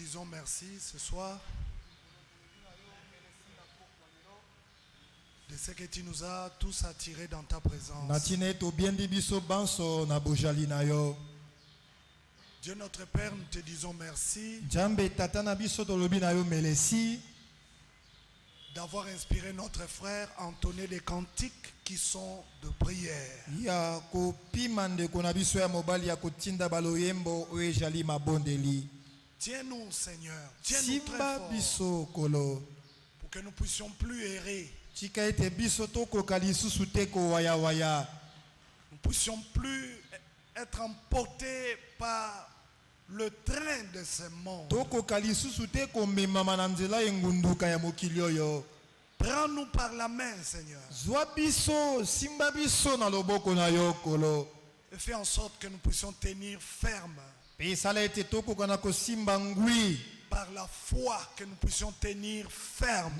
disons merci ce soir de ce que tu nous as tous attirés dans ta présence. Dieu notre Père, nous te disons merci d'avoir inspiré notre frère à entonner des cantiques qui sont de prière. Tiens-nous, Seigneur, tiens-nous très fort pour que nous puissions plus errer. Nous ne puissions plus être emportés par le train de ce monde. Prends-nous par la main, Seigneur. Et fais en sorte que nous puissions tenir ferme. Par la foi, que nous puissions tenir ferme.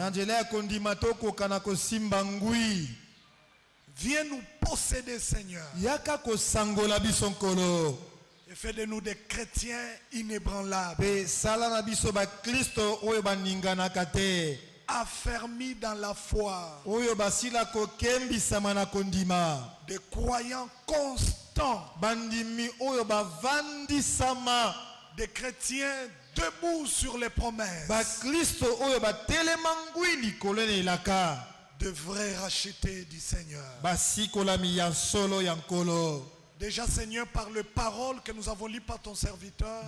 Viens nous posséder, Seigneur. Et fais de nous des chrétiens inébranlables. Affermis dans la foi. Des croyants constants. Des chrétiens debout sur les promesses. De vrais rachetés du Seigneur. Déjà, Seigneur, par les paroles que nous avons lues par ton serviteur,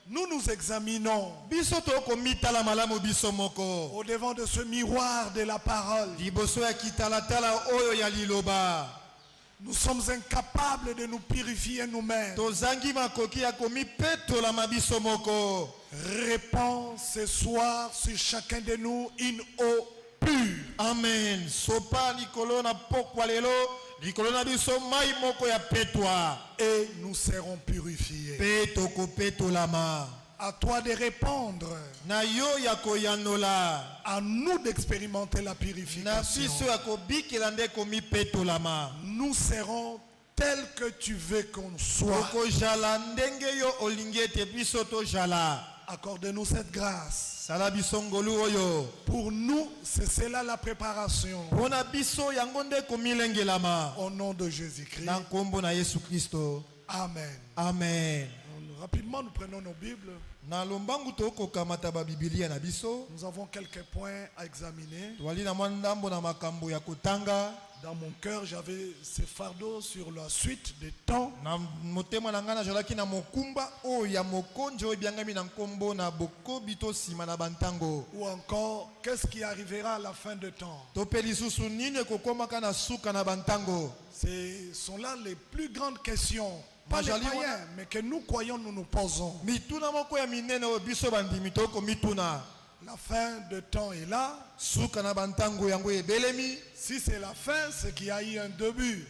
nous nous examinons au devant de ce miroir de la parole. Nous sommes incapables de nous purifier nous-mêmes. Répands ce soir sur chacun de nous une eau pure. Amen. Et nous serons purifiés. À toi de répondre. À nous d'expérimenter la purification. Nous serons tels que tu veux qu'on soit. Accorde-nous cette grâce. Pour nous, c'est cela la préparation. Au nom de Jésus-Christ. Amen. Amen. Rapidement, nous prenons nos Bibles. Nous avons quelques points à examiner. Dans mon cœur, j'avais ce fardeau sur la suite des temps. Ou encore, qu'est-ce qui arrivera à la fin de temps? Ce sont là les plus grandes questions. Pas les païens, mais que nous croyons, nous nous posons. La fin de temps est là. Si c'est la fin, c'est qu'il y a eu un début.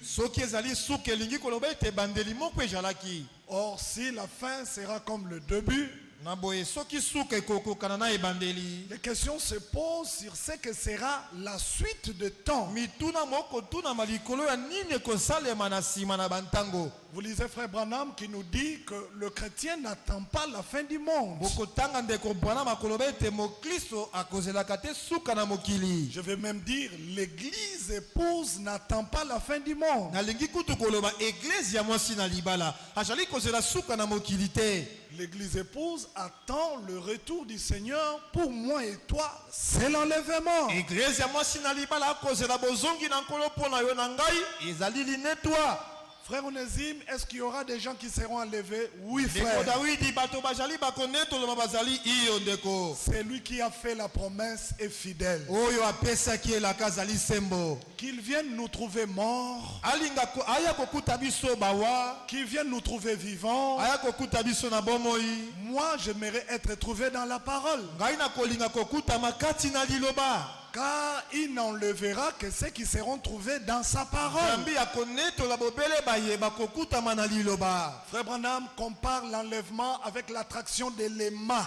Or, si la fin sera comme le début, les questions se posent sur ce que sera la suite de temps. Vous lisez Frère Branham qui nous dit que le chrétien n'attend pas la fin du monde. Je vais même dire, l'église épouse n'attend pas la fin du monde. L'église épouse attend le retour du Seigneur pour moi et toi. C'est l'enlèvement. Frère Onésime, est-ce qu'il y aura des gens qui seront enlevés? Oui, frère. C'est lui qui a fait la promesse est fidèle. Qu'il vienne nous trouver morts. Qu'il vienne nous trouver vivants. Moi, j'aimerais être trouvé dans la parole. Car il n'enlèvera que ceux qui seront trouvés dans sa parole. Frère Branham compare l'enlèvement avec l'attraction de l'aimant.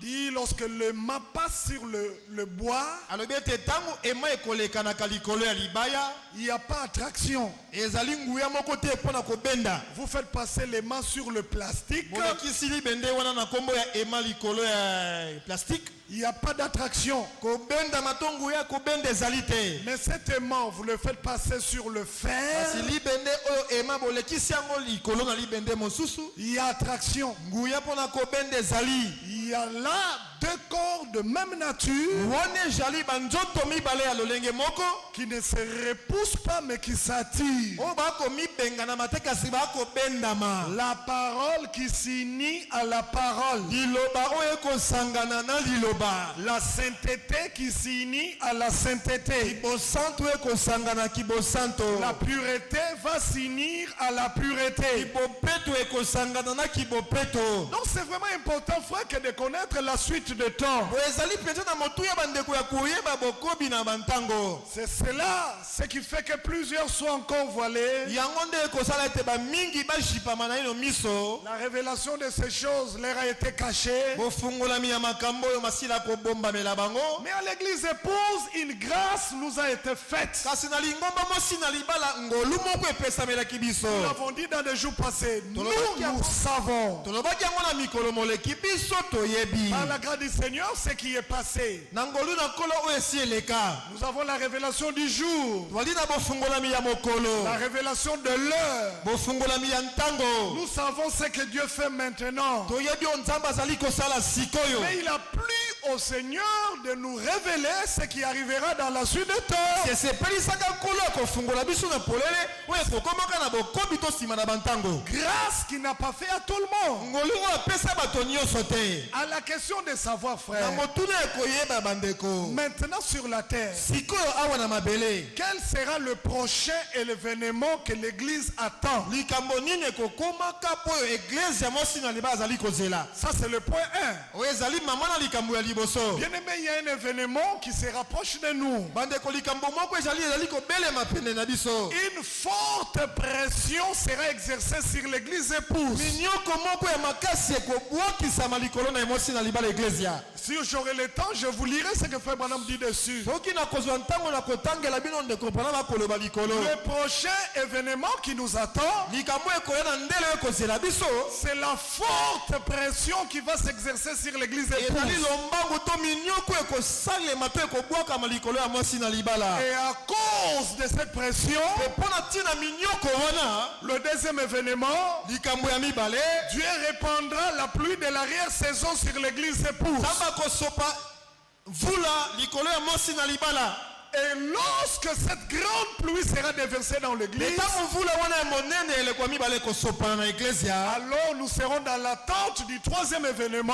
Dit lorsque le mât passe sur le bois, il n'y a pas d'attraction. Vous faites passer les mains sur le plastique. Il n'y a pas d'attraction. Mais cet aimant, vous le faites passer sur le fer. Il y a attraction. Il y a là deux corps de même nature qui ne se repoussent pas mais qui s'attirent. La parole qui s'unit à la parole. La sainteté qui s'unit à la sainteté. La pureté va s'unir à la pureté. Donc c'est vraiment important, frère, que de connaître la suite de temps. C'est cela, ce qui fait que plusieurs sont encore voilés. La révélation de ces choses leur a été cachée. Mais à l'église épouse, une grâce nous a été faite. Nous l'avons dit dans les jours passés. Nous savons. Par la grâce du Seigneur, ce qui est passé. Nous avons la révélation du jour. La révélation de l'heure. Nous savons ce que Dieu fait maintenant. Mais il a plu au Seigneur de nous révéler ce qui arrivera dans la suite de temps. Grâce qui n'a pas fait à tout le monde. À la question de savoir, frère, maintenant sur la terre, quel sera le prochain événement que l'église attend? Ça c'est le point 1. Bien aimé, il y a un événement qui se rapproche de nous. Une forte pression sera exercée sur l'église épouse. Si j'aurai le temps, je vous lirai ce que Frère Branham dit dessus. Le prochain événement qui nous attend, c'est la forte pression qui va s'exercer sur l'église épouse. Et à cause de cette pression, le deuxième événement, Dieu répandra la pluie de l'arrière-saison sur l'église épouse. Et lorsque cette grande pluie sera déversée dans l'église, alors nous serons dans l'attente du troisième événement,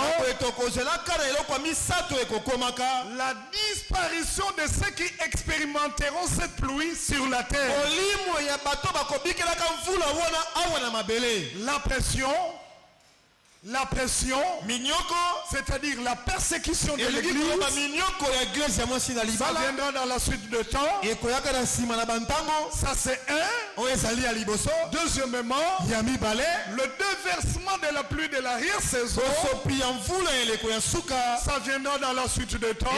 la disparition de ceux qui expérimenteront cette pluie sur la terre. La pression, c'est-à-dire la persécution de l'église, ça viendra dans la suite de temps. Ça c'est un. Deuxièmement, le déversement de la pluie de l'arrière-saison, ça viendra dans la suite de temps.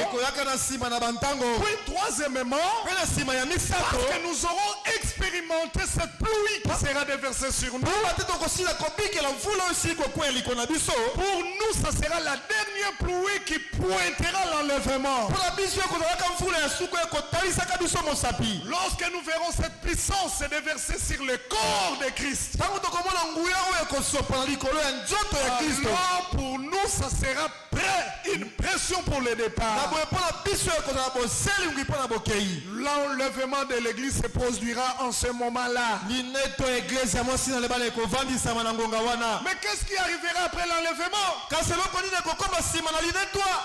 Puis troisièmement, parce que nous aurons expérimenté cette pluie qui sera déversée sur nous. Pour nous, ça sera la dernière pluie qui pointera l'enlèvement. Lorsque nous verrons cette puissance se déverser sur le corps de Christ, alors pour nous, ça sera prêt, une pression pour le départ. L'enlèvement de l'église se produira en ce moment-là. Mais qu'est-ce qui arrivera après l'enlèvement?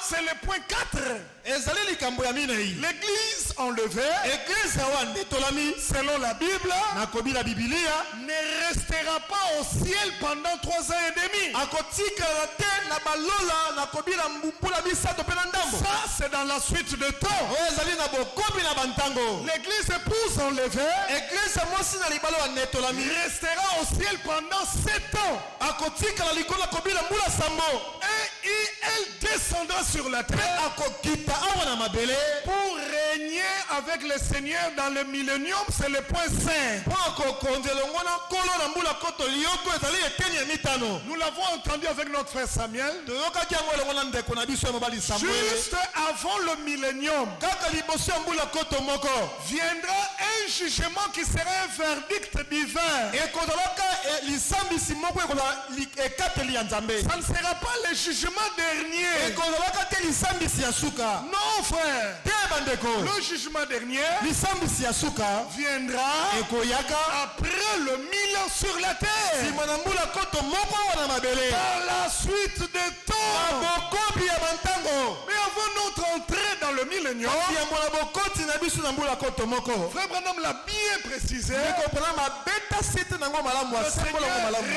C'est le point 4. L'église enlevée, selon la Bible, ne restera pas au ciel pendant 3 ans et demi. Ça, c'est dans la suite de temps. L'église épouse enlevée restera au ciel pendant 7 ans. Et elle descendra sur la terre pour régner avec le Seigneur dans le millénium. C'est le point 5. Nous l'avons entendu avec notre frère Samuel. Juste avant le millénium viendra un jugement qui sera un verdict divin. Ça ne sera pas le jugement dernier. Non, frère. Le jugement dernier viendra après le 1000 ans sur la terre. Par la suite des temps. Mais avant notre entrée dans le millénium, frère Branham l'a bien précisé. Le Seigneur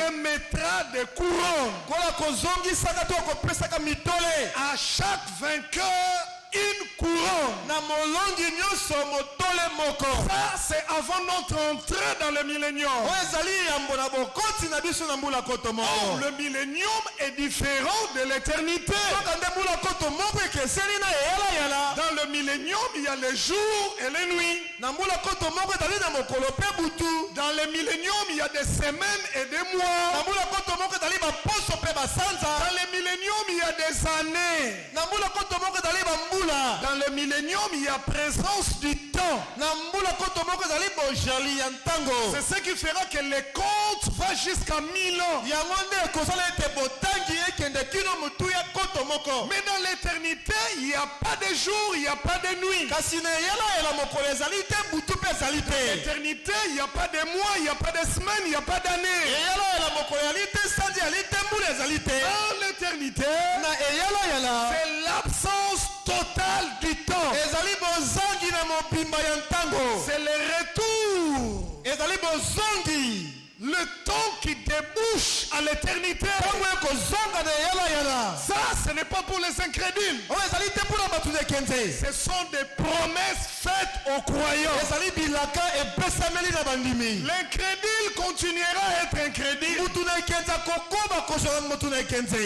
remettra des couronnes à chaque vainqueur. Une couronne. Ça c'est avant notre entrée dans le millénium. Oh, le millénium est différent de l'éternité. Dans le millénium, il y a les jours et les nuits. Dans le millénium, il y a des semaines et des mois. Dans le millénium, il y a des années. Dans le millénium, il y a présence du temps. C'est ce qui fera que les comptes vont jusqu'à 1000 ans. Mais dans l'éternité, il n'y a pas de jour, il n'y a pas de nuit. Dans l'éternité, il n'y a pas de mois, il n'y a pas de semaine, il n'y a pas d'année. Dans l'éternité, c'est l'absence totale du temps. C'est le retour. Le temps qui débouche à l'éternité. Ça, ce n'est pas pour les incrédules. Ce sont des promesses faites aux croyants. L'incrédule continuera à être incrédule.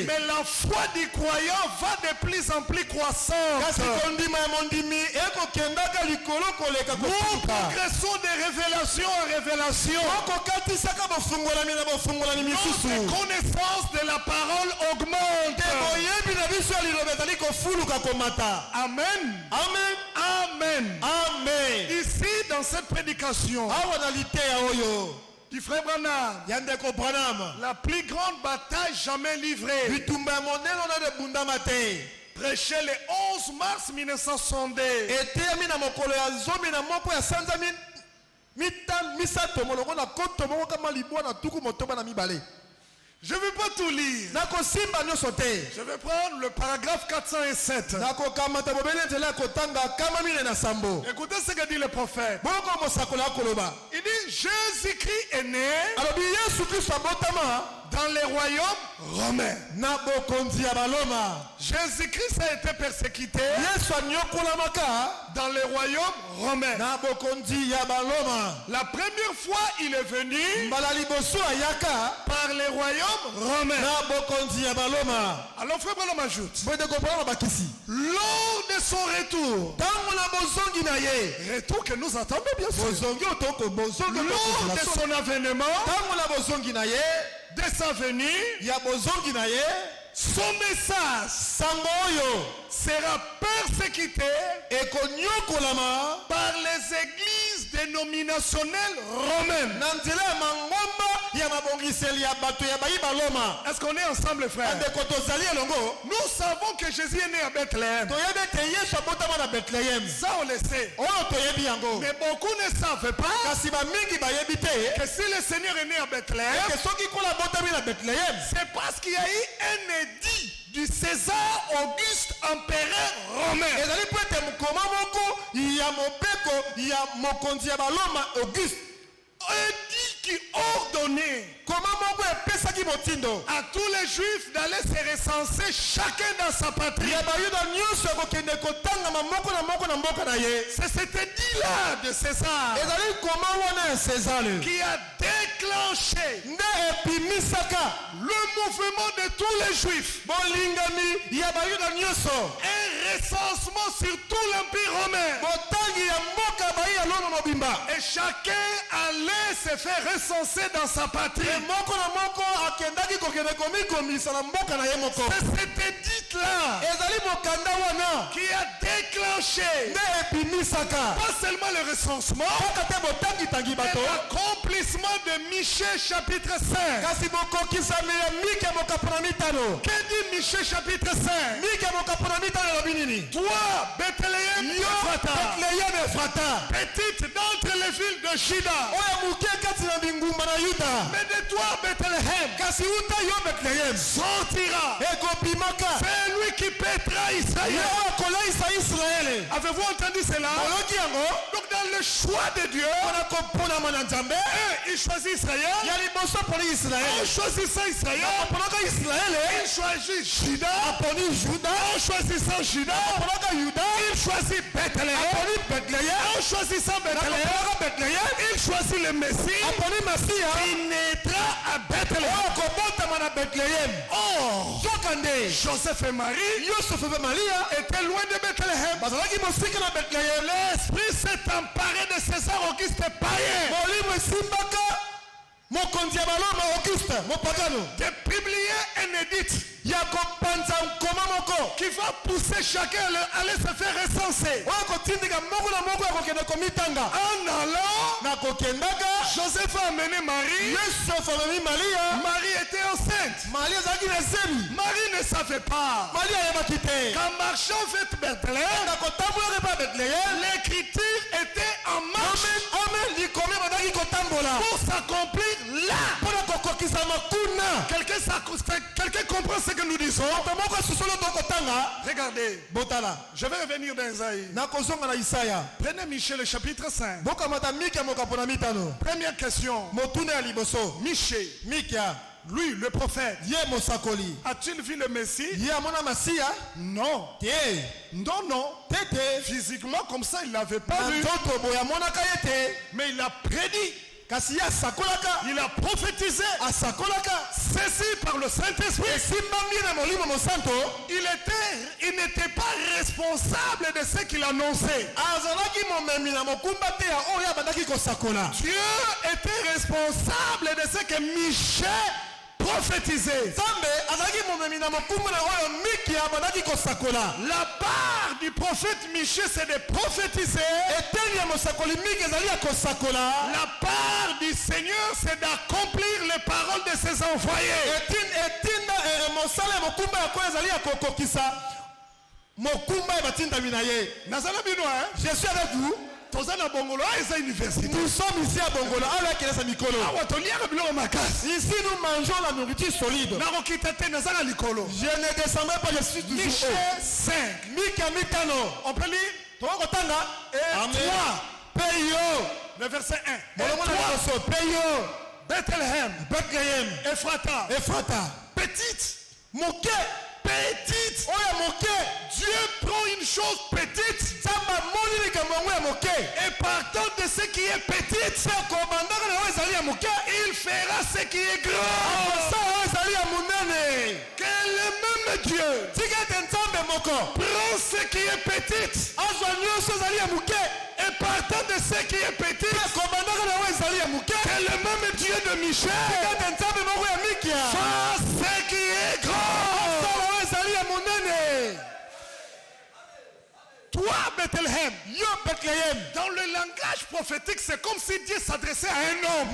Mais la foi du croyant va de plus en plus croissante. Nous progressons de révélation en révélation. Notre connaissance de la parole augmente. Amen. Amen. Amen. Amen. Ici, dans cette prédication du frère Branham, la plus grande bataille jamais livrée, prêché le 11 mars 1962. Je ne vais pas tout lire. Je vais prendre le paragraphe 407. Écoutez ce que dit le prophète. Il dit, Jésus-Christ est né dans les royaumes romains. Jésus-Christ a été persécuté dans les royaumes romains. La première fois, il est venu par les royaumes romains. Alors, frère Branham ajoute, lors de son retour, retour que nous attendons bien sûr, lors de son avènement, de sa venue, son message sera persécuté par les églises dénominationnelles romaines. Est-ce qu'on est ensemble, frère? Nous savons que Jésus est né à Bethléem. Ça, on le sait. Mais beaucoup ne savent pas que si le Seigneur est né à Bethléem, c'est parce qu'il y a eu un édit du César Auguste, empereur romain. Édit qui ordonnait à tous les juifs d'aller se recenser chacun dans sa patrie. C'est cet édit-là de César qui a déclaré déclenché le mouvement de tous les Juifs. Un recensement sur tout l'Empire romain. Et chacun allait se faire recenser dans sa patrie. C'est cette édite-là qui a déclenché pas seulement le recensement, mais l'accomplissement de Michée chapitre 5. Que dit Michée chapitre 5? Toi, Bethléem Ephrata, petite d'entre les villes de Juda, mais de toi, Bethléem, sortira celui qui pètera Israël. Avez-vous entendu cela? Donc dans le choix de Dieu, il choisit Israël. En choisissant Israël, il choisit Juda. En choisissant Juda, il choisit Bethléem. En choisissant Bethléem, il choisit le Messie qui naîtra à Bethléem. Or, Joseph et Marie étaient loin de Bethléem. L'Esprit s'est emparé de César Auguste païen de publier un édit qui va pousser chacun à aller se faire recenser. En allant, Joseph a amené Marie. Marie était enceinte. Marie ne savait pas qu'en marchant vers Bethléem, l'écriture était en marche pour s'accomplir là. Quelqu'un comprend ce que nous disons? Regardez. Je vais revenir dans Isaïe. Prenez Michée le chapitre 5. Première question. Michée, lui le prophète, a-t-il vu le Messie? Non. Non. Physiquement comme ça il ne l'avait pas vu. Mais il a prédit. Il a prophétisé. Saisi par le Saint-Esprit. Il n'était pas responsable de ce qu'il annonçait. Dieu était responsable de ce que Michée prophétisait. La part du prophète Michée, c'est de prophétiser. La part du Seigneur, c'est d'accomplir les paroles de ses envoyés. Je suis avec vous. Nous sommes ici à Bongola. Ici nous mangeons la nourriture solide. Je ne descendrai pas, je suis toujours Michée 5. On peut lire. Et toi, le verset 1. Et toi, Bethléem, Ephrata, petite, petite. Dieu prend une chose petite et partant de ce qui est petite, il fera ce qui est grand. Que le même Dieu prend ce qui est petite et partant de ce qui est petit, que le même Dieu de Michée fasse ce qui est grand. Toi, Bethléem, dans le langage prophétique, c'est comme si Dieu s'adressait à un homme.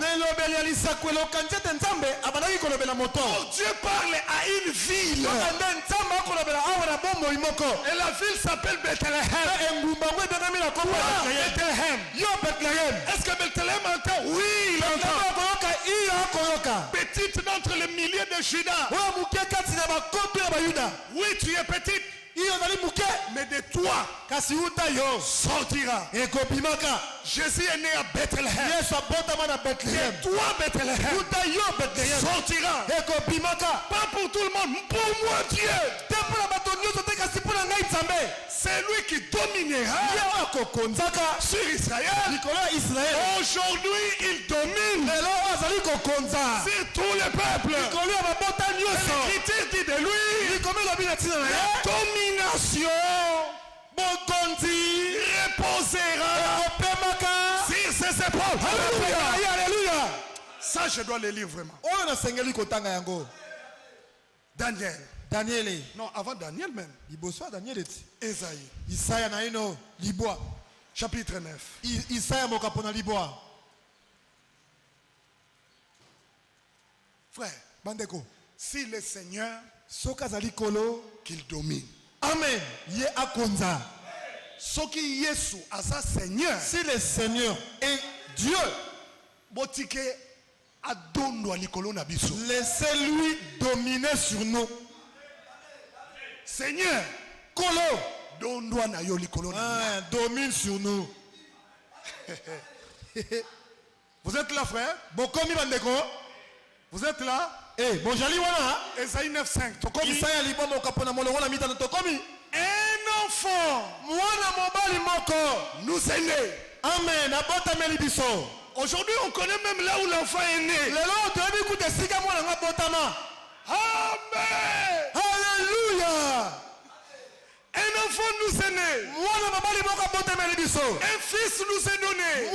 Or, Dieu parle à une ville. Et la ville s'appelle Bethléem. Bethléem. Est-ce que Bethléem entend? Oui, il entend. Petite d'entre les milliers de Judas. Oui, tu es petite. Mais de toi sortira. Jésus est né à Bethléem. De toi, Bethléem, sortira. Pas pour tout le monde, pour moi Dieu. C'est lui qui dominera sur Israël. Aujourd'hui, il domine sur tous les peuples. L'Écriture dit de lui, la domination reposera sur ses épaules. Alléluia. Alléluia. Ça, je dois le lire vraiment. Daniel. Non, avant Daniel même. Esaïe. Isaiah naino libwa. Chapitre 9. Isaiah mokapona libwa. Frère, bandeko, si le Seigneur sokazali kolo qu'il domine. Amen. Ye akonza. Soki Yesu asa Seigneur. Si le Seigneur est Dieu, botike adondo alikolo na biso. Laissez-lui dominer sur nous. Seigneur, kolo dondo na yo likolo na. Domine sur nous. Vous êtes là, frère? Bokomi bandeko. Vous êtes là? Eh, bonjali wana. Esaïe 9:5. Tokomi. Isaiah libo mokapona molongo na mitano tokomi. Un enfant Mwana mobali moko nous est né. Amen. Abotameli biso. Aujourd'hui, on connaît même là où l'enfant est né. Lelo toyebi kuta sika mwana ngabotama. Amen. Alléluia. Un enfant nous est né. Un fils nous est donné.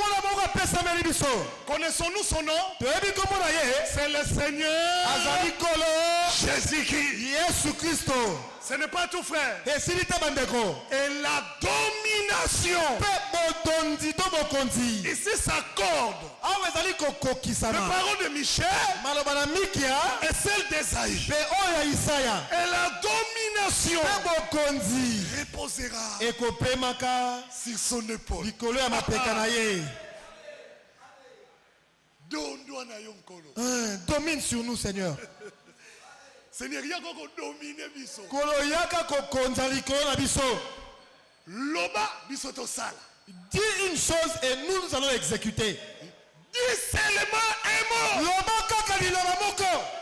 Connaissons-nous son nom? C'est le Seigneur Jésus-Christ. Ce n'est pas tout, frère. Et la domination ici s'accorde. Le parole de Michel et celle d'Esaïe. Et la domination reposera sur son épaule. Domine sur nous, Seigneur. Seigneur, il y a encore dominer biso. Loba biso to sala. Dis une chose et nous allons exécuter. Dis seulement un mot.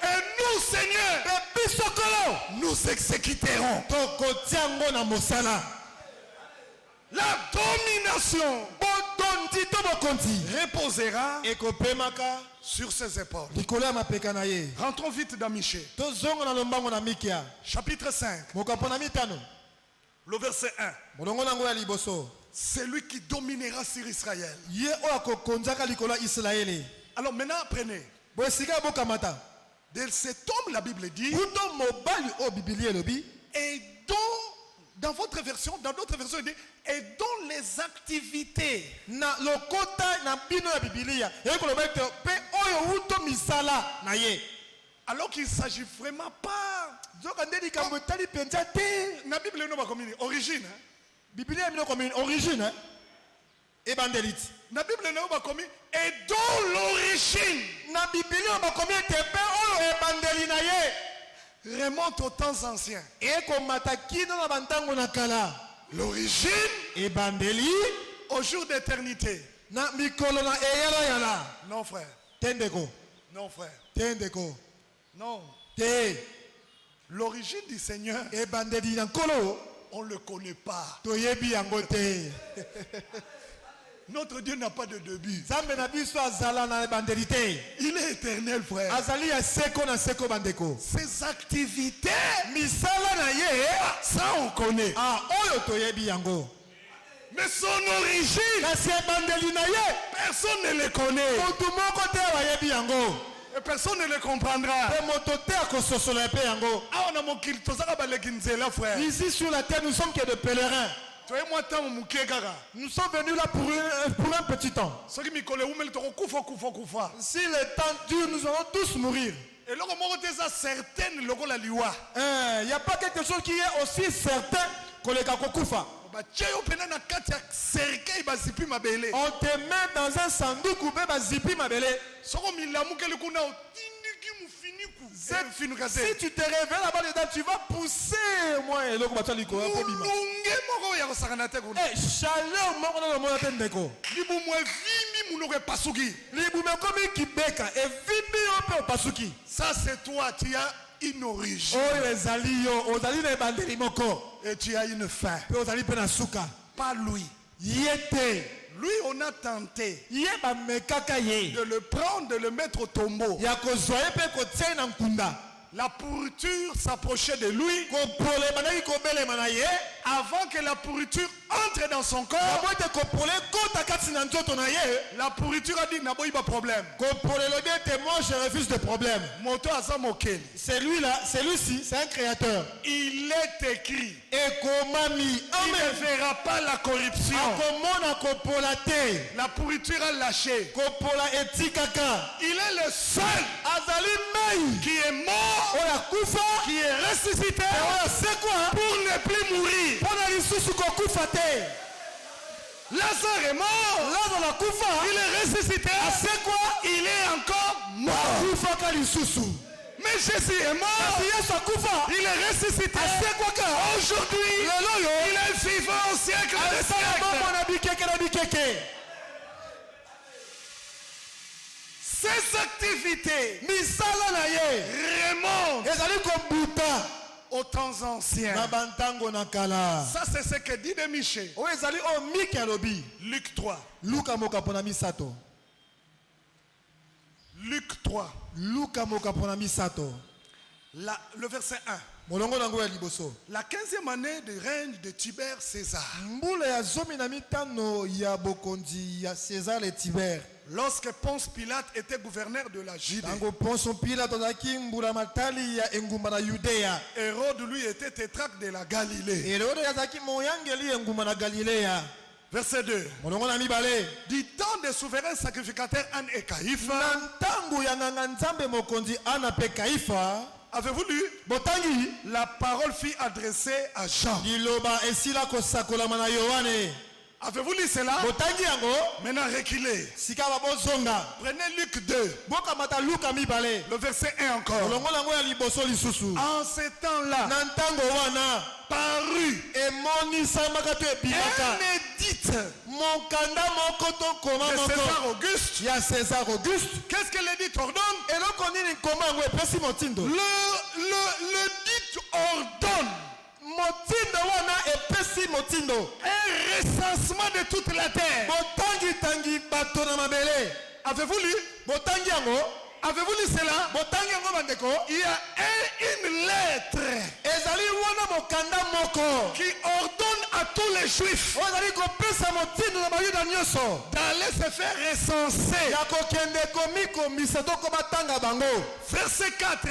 Et nous, Seigneur, nous exécuterons. La domination reposera sur ses épaules. Rentrons vite dans Michée. Chapitre 5. Le verset 1. C'est lui qui dominera sur Israël. Alors maintenant, prenez. De cet homme, la Bible dit, et dans votre version, dans d'autres versions, il dit, et dont les activités. Alors qu'il ne s'agit vraiment pas. La Bible n'est pas comme une origine. Bible est comme une origine. Évangélite. La Bible n'est pas comme et dont l'origine. La Bible n'est pas comme remonte aux temps anciens. L'origine au jour d'éternité. Non, frère. Non, frère. Non. L'origine du Seigneur, on ne le connaît pas. Notre Dieu n'a pas de début. Il est éternel, frère. Ses activités, ça on connaît. Mais son origine, personne ne le connaît. Et personne ne le comprendra. Ici sur la terre, nous sommes que des pèlerins. Nous sommes venus là pour un petit temps. Si le temps dure, nous allons tous mourir. Il n'y a pas quelque chose qui est aussi certain que le Kakokufa. On te met dans un sandouk ou zipi mabele. Si tu te réveilles là-bas dedans, tu vas pousser. Moi, et l'autre va lico. Chaleur, ça c'est toi, tu as une origine. Et tu as une fin. Pas lui. Lui, on a tenté de le prendre, de le mettre au tombeau. La pourriture s'approchait de lui. Avant que la pourriture entre dans son corps, la pourriture a dit, il n'y a pas de problème. Je refuse de problème. Celui-ci, c'est un créateur. Il est écrit. Il Il ne verra pas la corruption. La pourriture a lâché. Il est le seul qui est mort, qui est ressuscité pour ne plus mourir. Lazare est mort. Il est ressuscité. Il est encore mort. Mais Jésus est mort. Il est ressuscité. Aujourd'hui, il est vivant au siècle des siècles. Ces activités remontent aux temps anciens. Ça, c'est ce que dit de Michée. Luc 3. Luc 3. Le verset 1. La 15e année de règne de Tibère César. Lorsque Ponce Pilate était gouverneur de la Judée. Hérode lui était tétrarque de la Galilée. Verset 2. Du temps des souverains sacrificateurs Anne et Caïphe. Avez-vous lu? La parole fut adressée à Jean. Avez-vous lu cela? Maintenant reculez. Prenez Luc 2. Le verset 1 encore. En ce temps-là, parut un édit de César Auguste. Qu'est-ce que l'édit ordonne? L'édit ordonne un recensement de toute la terre. Avez-vous lu? Avez-vous lu cela? Il y a une lettre qui ordonne à tous les juifs d'aller se faire recenser. Verset 4.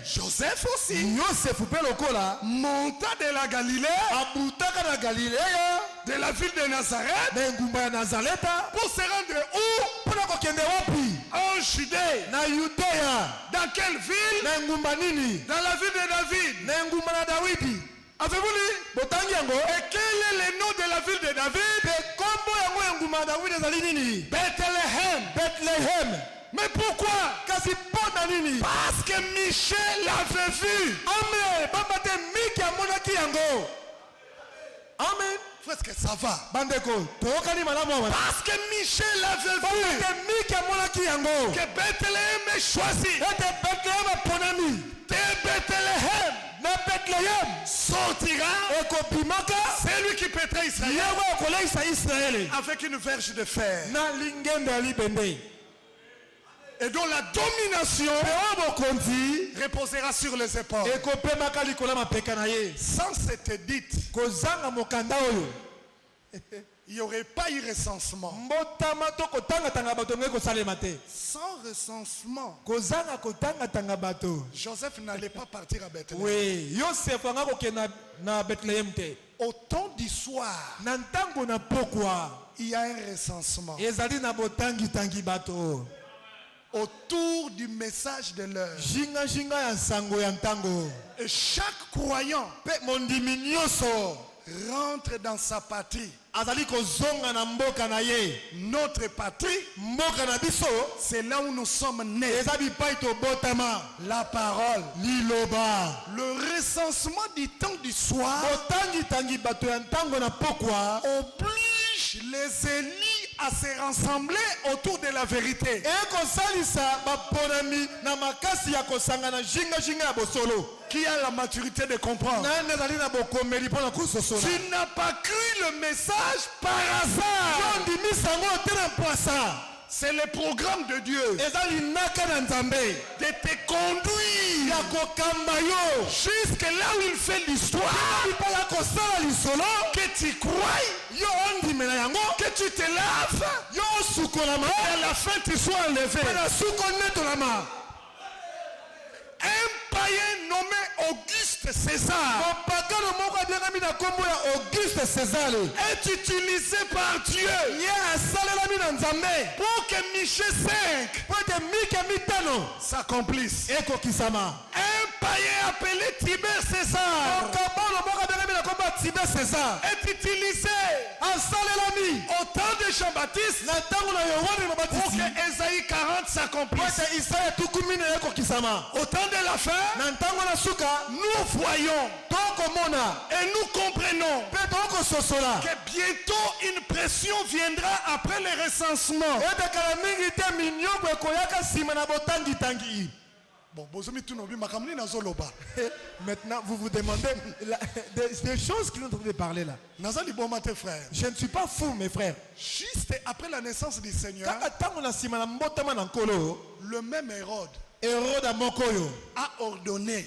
Joseph aussi monta de la Galilée, de la ville de Nazareth, pour se rendre où? En Judée. Dans quelle ville? Dans la ville de David. Avez-vous lu? Et quel est le nom de la ville de David? Bethléem. Mais pourquoi? Parce que Michel l'avait vu. Amen. Est-ce que ça va? Parce que Michel l'avait vu. Que Bethléem est choisi. De Bethléem sortira celui qui pètera Israël avec une verge de fer. Et dont la domination reposera sur les épaules. Sans cette édite, il n'y aurait pas eu recensement. Sans recensement, Joseph n'allait pas partir à Bethléem. Au temps du soir, il y a un recensement autour du message de l'heure. Et chaque croyant rentre dans sa patrie. Notre patrie, c'est là où nous sommes nés. La parole, le recensement du temps du soir oblige les élites à se rassembler autour de la vérité. Qui a la maturité de comprendre. Tu n'as pas cru le message par hasard. C'est le programme de Dieu de te conduire jusque là où il fait l'histoire, que tu crois, que tu te laves, et à la fin tu sois enlevé. Un païen nommé Auguste César est utilisé par Dieu pour que Michée 5 s'accomplisse. Un païen appelé Tibère César est utilisé au temps de Jean-Baptiste pour que Ésaïe 40 s'accomplisse. Au temps de la fin, nous voyons et nous comprenons que bientôt une pression viendra après le recensement. Bon, maintenant vous vous demandez des choses qui nous ont parler là. Je ne suis pas fou, mes frères. Juste après la naissance du Seigneur, le même Hérode a ordonné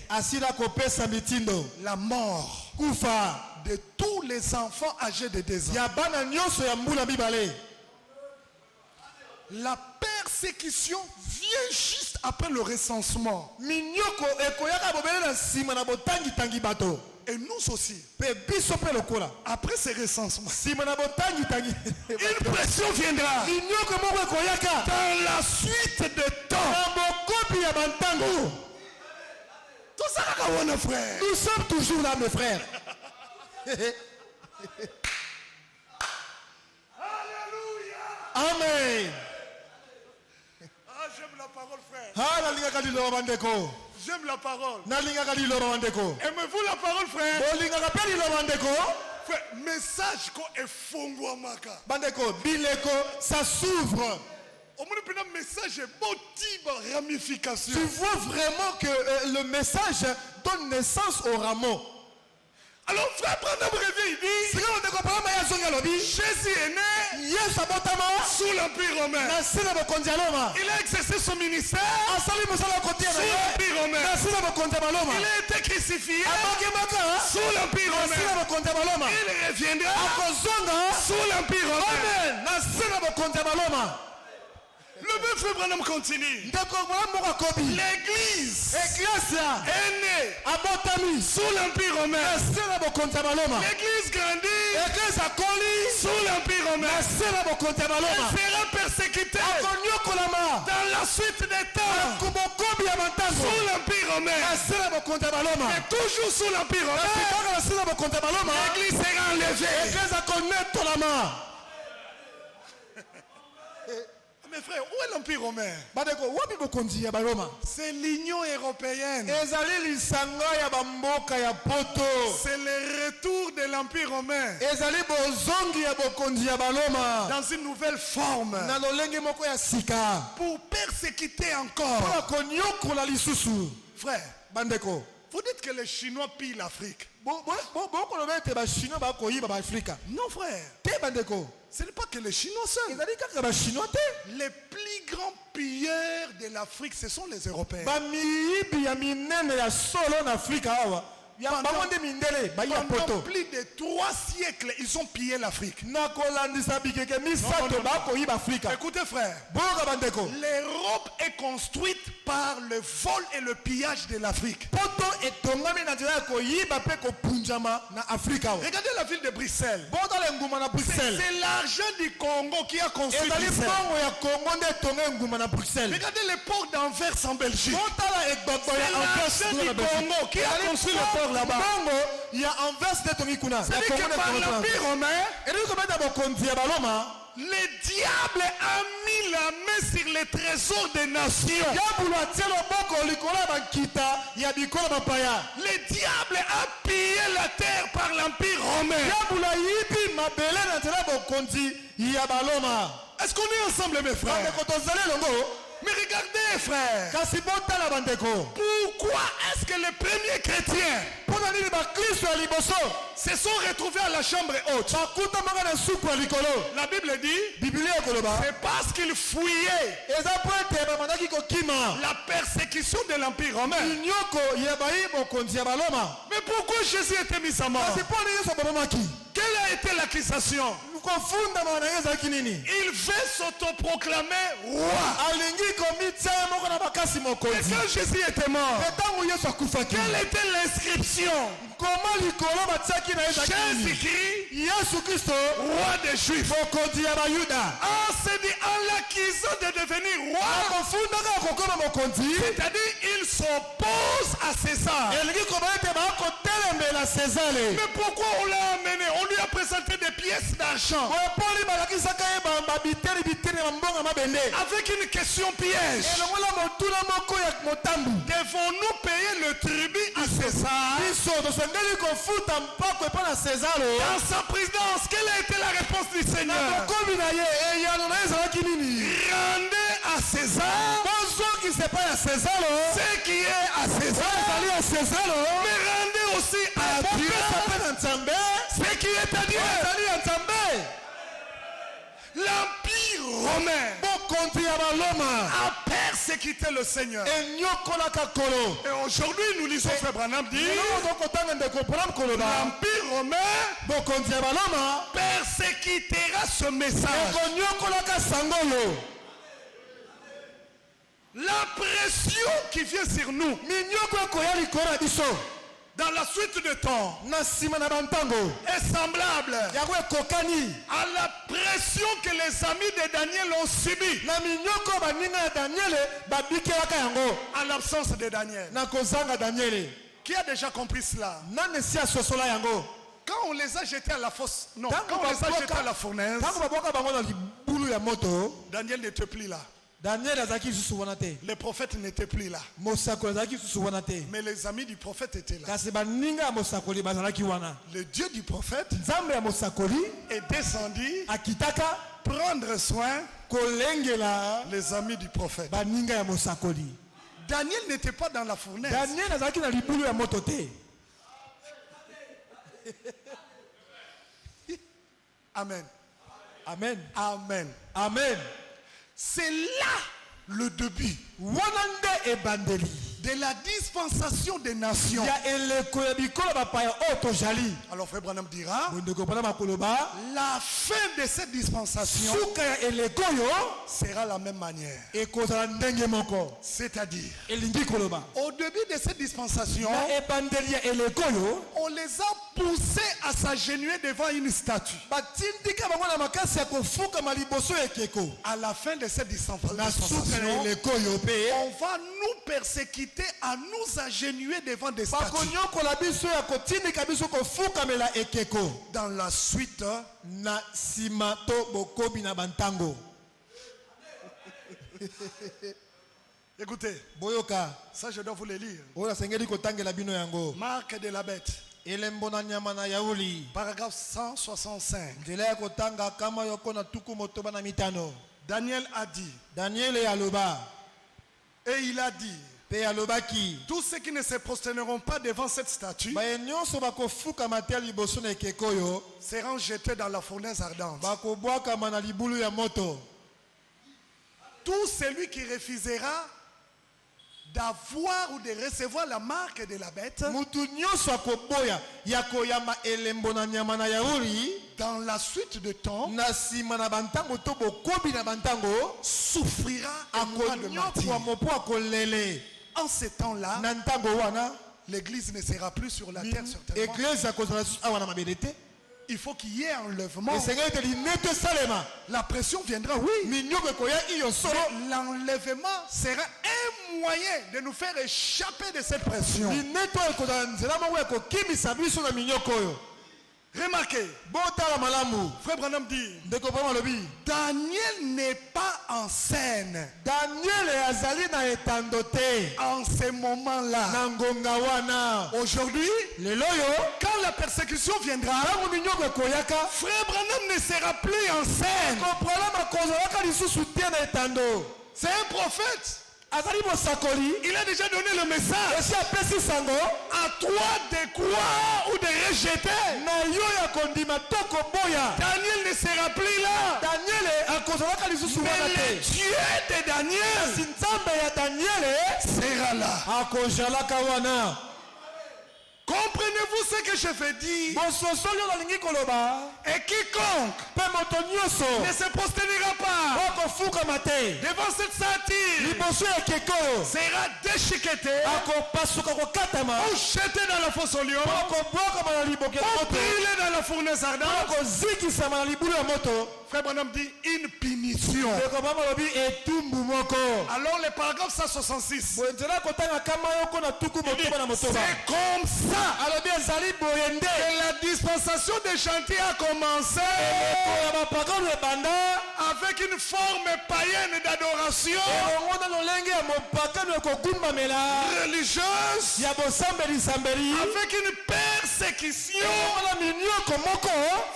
la mort de tous les enfants âgés de 2 ans. La persécution vient juste après le recensement. Et nous aussi, après ce recensement, une pression viendra dans la suite de temps. Tout ça, frère. Nous sommes toujours là, mes frères. Alléluia. Amen. Ah, j'aime la parole, frère. J'aime la parole. Aimez-vous la parole, frère? Frère, message ko efongwa maka. Ça s'ouvre. Au moins, le message est motive ramification. Tu vois vraiment que le message donne naissance au rameau. Alors, frère, prends un brevet, il dit Jésus est né sous l'Empire romain. Il a exercé son ministère sous l'Empire romain. Il a été crucifié sous l'Empire romain. Il reviendra sous l'Empire romain. Le même frère Branham continue. L'église est née sous l'Empire romain. L'église grandit sous l'Empire romain. Elle sera persécutée dans la suite des temps sous l'Empire romain. Et toujours sous l'Empire romain, l'église sera enlevée. Mais frère, où est l'Empire romain? C'est l'Union européenne. C'est le retour de l'Empire romain dans une nouvelle forme pour persécuter encore. Frère, vous dites que les Chinois pillent l'Afrique. Non, frère. Ce n'est pas que les Chinois seuls. Les plus grands pilleurs de l'Afrique, ce sont les Européens. Pendant plus de 3 siècles, ils ont pillé l'Afrique. Écoutez, frère, l'Europe est construite par le vol et le pillage de l'Afrique. Regardez la ville de Bruxelles. C'est l'argent du Congo qui a construit Bruxelles. Regardez les ports d'Anvers en Belgique. C'est l'argent du Congo qui a construit le port là-bas. C'est-à-dire que par l'Empire romain, le diable a mis la main sur les trésors des nations. Le diable a pillé la terre par l'Empire romain. Est-ce qu'on est ensemble, mes frères? Mais regardez, frères. Pourquoi est-ce que les premiers chrétiens se sont retrouvés à la chambre haute? La Bible dit, c'est parce qu'ils fouillaient la persécution de l'Empire romain. Mais pourquoi Jésus était mis à mort? Quelle a été l'accusation? Il veut s'autoproclamer roi. Et quand Jésus était mort, quelle était l'inscription? Jésus-Christ, roi des Juifs. C'est dit en l'accusant de devenir roi, c'est-à-dire il s'oppose à César. Mais pourquoi on l'a amené? On lui a présenté des pièces d'argent avec une question piège. Devons-nous payer le tribut à César? Dans sa présidence, quelle a été la réponse du Seigneur? Rendez à César ce qui est à César, mais rendez aussi à Dieu ce qui est à Dieu. L'Empire romain a persécuté le Seigneur. Et aujourd'hui, nous lisons Frère Branham dire, l'Empire romain persécutera ce message. La pression qui vient sur nous dans la suite de temps est semblable à la pression que les amis de Daniel ont subie à l'absence de Daniel. Qui a déjà compris cela? Quand on les a jetés à la fosse, non, quand on les a jetés à la fournaise, Daniel n'était plus là. Les prophètes n'étaient plus là. Mais les amis du prophète étaient là. Le Dieu du prophète est descendu prendre soin les amis du prophète. Daniel n'était pas dans la fournaise. Amen. Amen. Amen. Amen. C'est là le début de la dispensation des nations. Alors Frère Branham dira, la fin de cette dispensation sera la même manière. C'est-à-dire, au début de cette dispensation, on les a poussés à s'agenouiller devant une statue. À la fin de cette dispensation, on va nous persécuter à nous agenouiller devant des statues. Dans la suite, écoutez, ça je dois vous le lire. Marque de la bête, paragraphe 165. Daniel a dit, et il a dit, tous ceux qui ne se prosterneront pas devant cette statue seront jetés dans la fournaise ardente. Tout celui qui refusera d'avoir ou de recevoir la marque de la bête dans la suite de temps souffrira un mois de martyre. En ce temps-là, l'église ne sera plus sur la terre certainement. Il faut qu'il y ait enlèvement. La pression viendra, oui. Mais l'enlèvement sera un moyen de nous faire échapper de cette pression. Remarquez, Botala malamu. Frère Branham dit, Ndeko Branham alobi. Daniel n'est pas en scène Daniel et Azali na etandote. en ce moment-là. Na ngonga wana. Aujourd'hui, Le loyo. quand la persécution viendra, Tangu minyoko koyaka. Frère Branham ne sera plus en scène. Comprends ma cause waka lisusu te na etando. C'est un prophète. Azali mosakoli. Il a déjà donné le message. Esi apesi sango. À toi de croire ou de rejeter. Na yo ya kondima toko boya. Daniel ne sera plus là. Daniel akozalaka lisusu wana Mais le te. Dieu de Daniel Si nzambe ya Daniel sera là. akozalaka wana. Comprenez-vous ce que je veux dire? Bososoli olingi koloba. Et quiconque Pe moto nyonso. ne se posternera pas Okofukama te. devant cette satire Liboso ya keko. sera déchiqueté Akopasuka kokatama. ou jeté dans la fosse au lion Okobwakama na liboke ya ou moto. brûlé dans la fournaise ardente. Okozikisama na libulu ya moto. Frère Branham dit une punition. Ndeko mama lobi etumbu moko. Alors le paragraphe 166. Bwenzela kotanga kama yoko na tuku motoba na motoba. C'est comme ça Alobi ezali boyende. que la dispensation des chantiers a commencé Ya bapagano ebanda. avec une forme païenne d'adoration Elongo na lolenge ya mopakano ya kogumbamela. religieuse Ya bosambeli-sambeli. avec une persécution Elongo na minioko moko.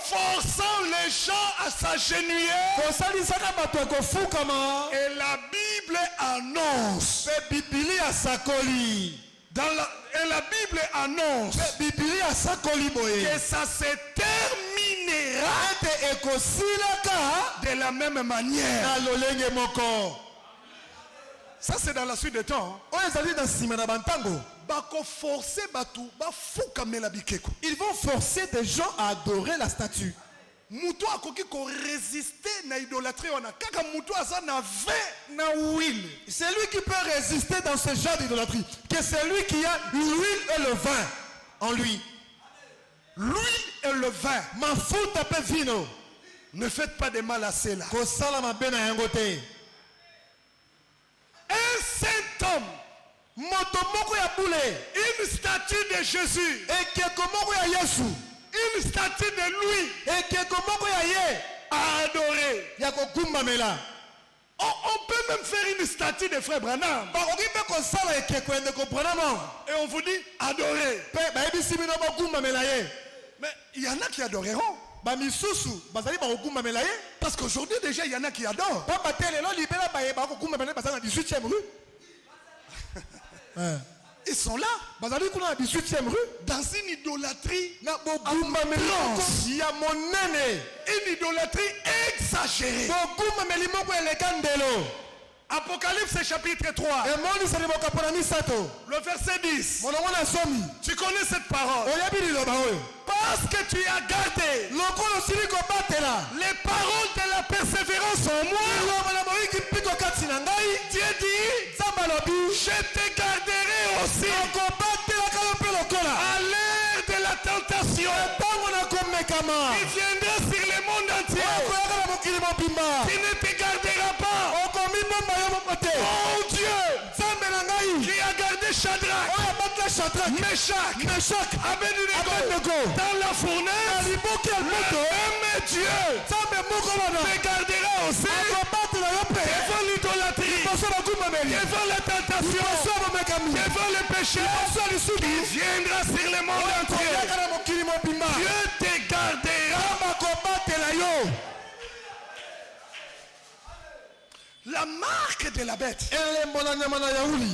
forçant les gens à s'agenouiller. Kosalisaka bato ya kofukama. Et la Bible annonce Pe bibili ya sakoli. et la Bible annonce Pe bibili ya sakoli boye. que ça se terminera Ete ekosilaka de la même manière. na lolenge moko. Ça c'est dans la suite des temps. Oyo ezali na nsima na bantango. Bako forcer batu bafukamela bikeko. Ils vont forcer des gens à adorer la statue. Mutu akoki ko résister na idolâtrie wana kaka mutu aza na vin na huile. C'est lui qui peut résister dans ce genre d'idolâtrie. Que c'est lui qui a l'huile et le vin en lui. L'huile et le vin. Mafuta pe vino. Ne faites pas de mal à cela. Kosala mabe na yango te. Un saint homme, Moto moko ya bule. une statue de Jésus, Ekeko moko ya Yesu. une statue de lui Ekeko moko ya ye. à adorer. Ya kogumbamela. On peut même faire une statue de frère Branham. Bakoki pe kosala ekeko ya ndeko Branham. Et on vous dit adorer. Pe bayebisi bino bogumbamela ye. Mais il y en a qui adoreront. Bamisusu bazali bakogumbamela ye. Parce qu'aujourd'hui déjà il y en a qui adorent. Pamba te lelo libela baye bakogumbamela bazali na 18e rue. Ils sont là Bazali kuna na 18e rue. dans une idolâtrie. Na bogumbameli moko ya monene. Une idolâtrie exagérée. Bogumbameli moko eleka ndelo. Apocalypse chapitre 3, Emoniseli bokapo na misato. le verset 10. Molongo na somi. Tu connais cette parole. Oyebi liloba oyo. Parce que tu as gardé Lokolo osili kobatela. les paroles de la persévérance en moi. Liloba na moyiki mpiko kati na ngai. Dieu dit, Nzambe alobi. je te garderai aussi Okobatelaka yo mpe lokola. à l'heure de la tentation Ntango na komekama. qui viendra sur le monde entier. Okoyaka na mokili mobimba. Qui ne te gardera pas. Okomibomba yo moko te. Oh Dieu, Nzambe na ngai. qui a gardé Shadrach, Oyo abatela Shadrach. Meshach, Abednego dans la fournaise. Liboki ya moto. Même Dieu Nzambe moko wana. te gardera aussi Akobatela yo mpe. devant l'idolâtrie, Liboso bagumbameli. devant la tentation, Liboso ya bomekami. devant le péché. Liboso ya lisuki. Il viendra sur le monde entier. Okoyaka na mokili mobimba. Dieu te gardera. Bakobatela yo. La marque de la bête, Elembo na nyama na yauli.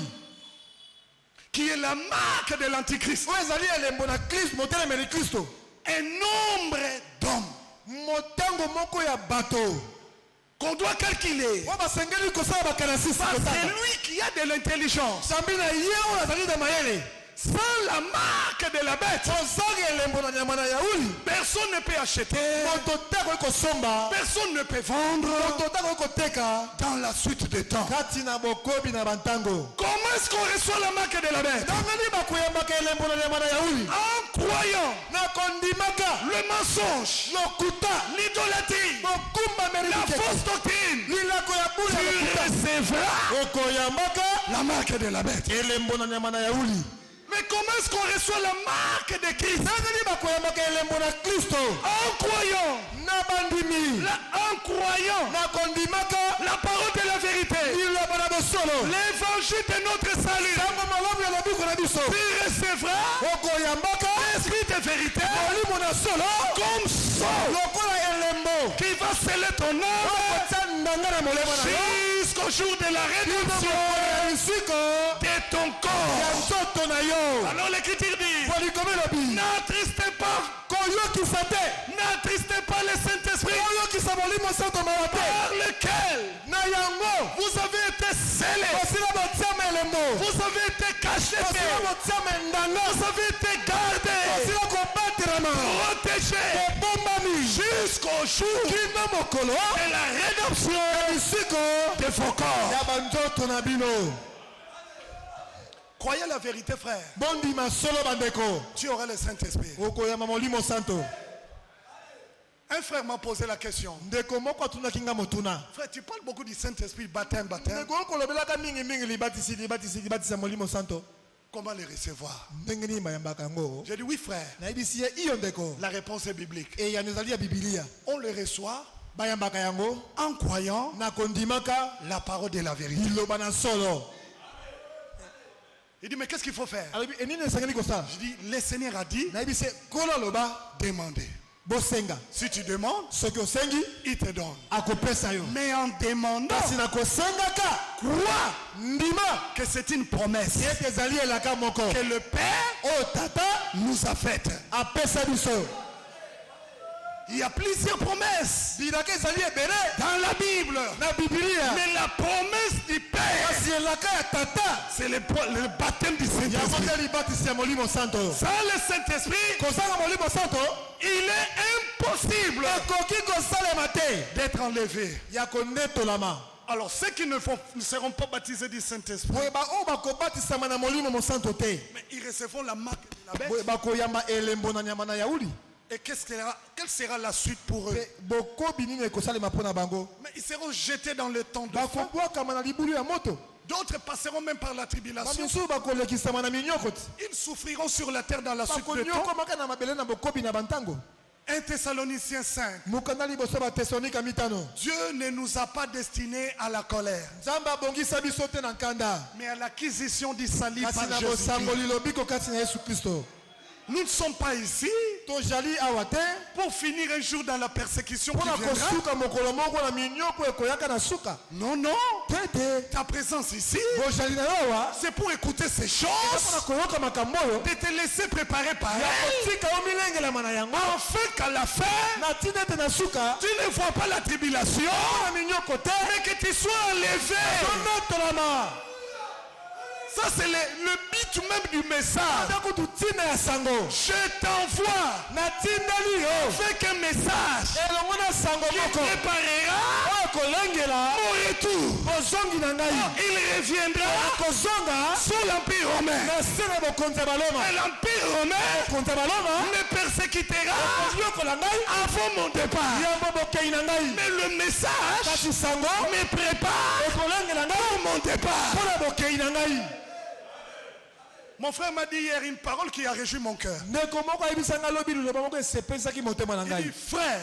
qui est la marque de l'antichrist. Oyo ezali elembo na Kristo, motelemeli Kristo. Un nombre d'hommes Motango moko ya bato. qu'on doit calculer. Oyo basengeli kosala bakanasisi Parce que kotanga. c'est lui qui a de l'intelligence. Sambi na ye oyo azali na mayele. Sans la marque de la bête, Ozangi elembo na nyama na yauli. personne ne peut acheter, Moto te akoki kosomba. personne ne peut vendre Moto te akoki koteka. dans la suite des temps. Kati na bokobi na bantango. Comment est-ce qu'on reçoit la marque de la bête? Ndangani bakoyambaka elembo na nyama na yauli. En croyant Na kondimaka. le mensonge, Lokuta. l'idolâtrie, Bokumbameli la bikeko. fausse doctrine, Lilako ya bule tu lokuta. recevras Okoyambaka. la marque de la bête. Elembo na nyama na yauli. Mais comment est-ce qu'on reçoit la marque de Christ? En croyant. En croyant la parole de la vérité. L'évangile de notre salut. Tu recevras l'esprit de vérité comme sol qui va sceller ton âme jusqu'au jour de la rédemption de ton corps. Alors l'écriture dit, n'attristez pas le Saint-Esprit par lequel vous avez été scellés, vous avez été cachés, vous avez été gardés, protégés jusqu'au jour de la rédemption de vos corps. Croyez la vérité, frère. Tu auras le Saint-Esprit. Un frère m'a posé la question. Frère, tu parles beaucoup du Saint-Esprit, baptême. Comment le recevoir? J'ai dit oui, frère. La réponse est biblique. On le reçoit en croyant la parole de la vérité. Il dit, mais qu'est-ce qu'il faut faire? Je dis, le Seigneur a dit, demandez. Si tu demandes, il te donne. Mais en demandant, crois que c'est une promesse que le Père nous a faite. Il y a plusieurs promesses dans la Bible. Mais la promesse du Père, c'est le baptême du Saint-Esprit. Sans le Saint-Esprit, il est impossible d'être enlevé. Alors ceux qui ne seront pas baptisés du Saint-Esprit, mais ils recevront la marque de la bête. Et quelle sera la suite pour eux? Mais ils seront jetés dans le temps de feu. D'autres passeront même par la tribulation. Ils souffriront sur la terre dans la suite de temps. 1 Thessaloniciens 5. Dieu ne nous a pas destinés à la colère, mais à l'acquisition du salut par Jésus-Christ. Nous ne sommes pas ici pour finir un jour dans la persécution qui viendra. Non, non. Ta présence ici, c'est pour écouter ces choses, de te laisser préparer par elle, afin qu'à la fin, tu ne vois pas la tribulation, mais que tu sois enlevé. Ça c'est le but même du message. Je t'envoie avec un message qui préparera mon retour. Il reviendra sous l'Empire romain. Et l'Empire romain me persécutera avant mon départ. Mais le message me prépare pour mon départ. Mon frère m'a dit hier une parole qui a réjoui mon cœur. Il dit, frère,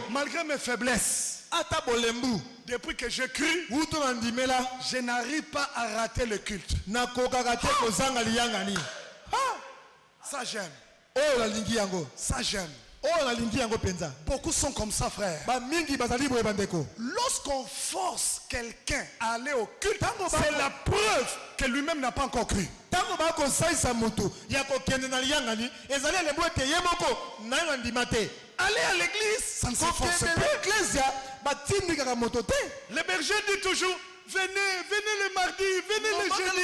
malgré mes faiblesses, depuis que j'ai cru, je n'arrive pas à rater le culte. Ça j'aime. Ça j'aime. Beaucoup sont comme ça, frère. Lorsqu'on force quelqu'un à aller au culte, c'est la preuve que lui-même n'a pas encore cru. Aller à l'église, ça ne se force pas. Le berger dit toujours, venez le mardi, venez le jeudi.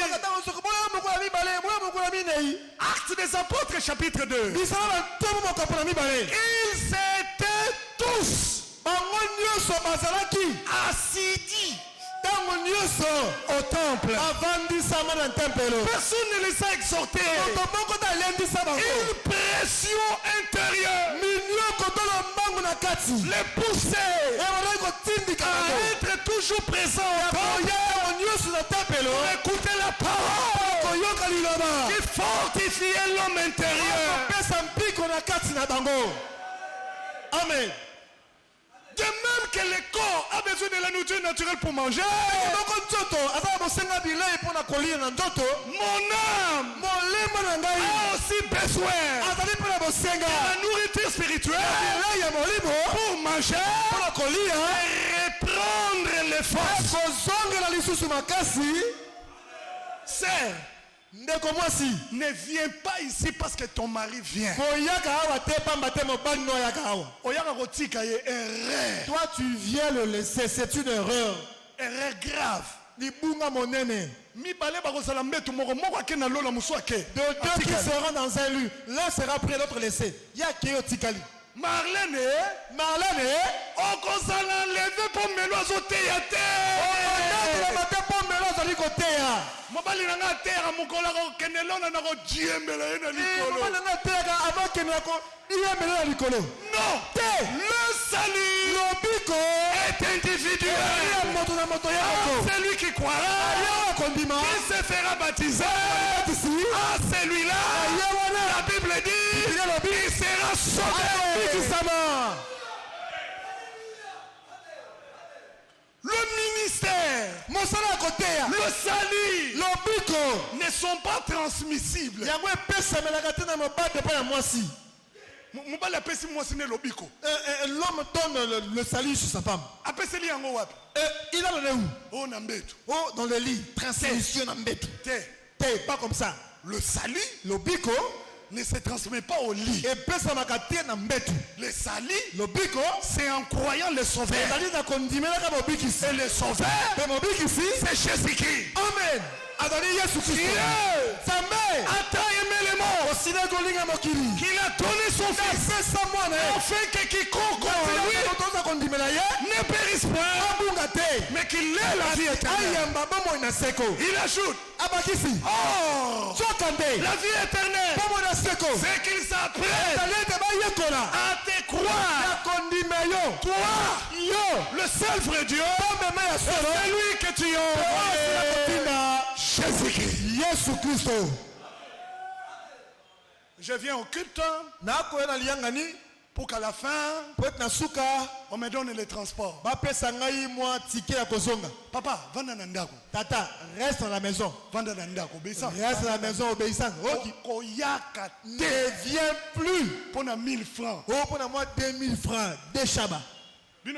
Actes des apôtres, chapitre 2. Ils étaient tous assidus au temple. Personne ne les a exhortés. Une pression intérieure les poussait à être toujours présents pour écouter la parole qui fortifiait l'homme intérieur. Amen. De même que le corps a besoin de la nourriture naturelle pour manger, mon âme a aussi besoin de la nourriture spirituelle pour manger et reprendre les forces. Sœur, ne viens pas ici parce que ton mari vient. Toi tu viens le laisser, c'est une erreur. Erreur grave. De deux qui seront dans un lieu, l'un sera pris, l'autre laissé. Il y a qui Tikali. Marlène, okozala levé pour me loisoter à terre. Mobali nanga terre mukola ko kenelona na ko diembela ena likolo. Non, le salut est individuel. C'est lui qui croira, qui se fera baptiser. Ah, celui-là, la Bible dit, il sera sauvé. Le ministère, le salut ne sont pas transmissibles. L'homme donne le salut sur sa femme. Il a le où? Oh, dans le lit. Transmission Nambetu. Pas comme ça. Le salut, l'obiko ne se transmet pas au lit. Le salut, c'est en croyant le sauveur. Et le sauveur, c'est Jésus-Christ. Amen. Dieu a tant aimé le monde qu'il a donné son fils afin que quiconque croit en lui ne périsse pas, mais qu'il ait la vie éternelle. Il ajoute, oh, la vie éternelle, c'est qu'il s'apprête à te croire, toi, le seul vrai Dieu, c'est lui que tu as Jésus-Christ. Je viens au culte pour qu'à la fin, on me donne le transport. Papa, vanda nandako. Tata, reste à la maison. Vanda nandako, obéissant. Reste à la maison obéissant. Ne viens plus pour 1000 francs. Oh, pour moi 2000 francs. Des Shabbat. Vous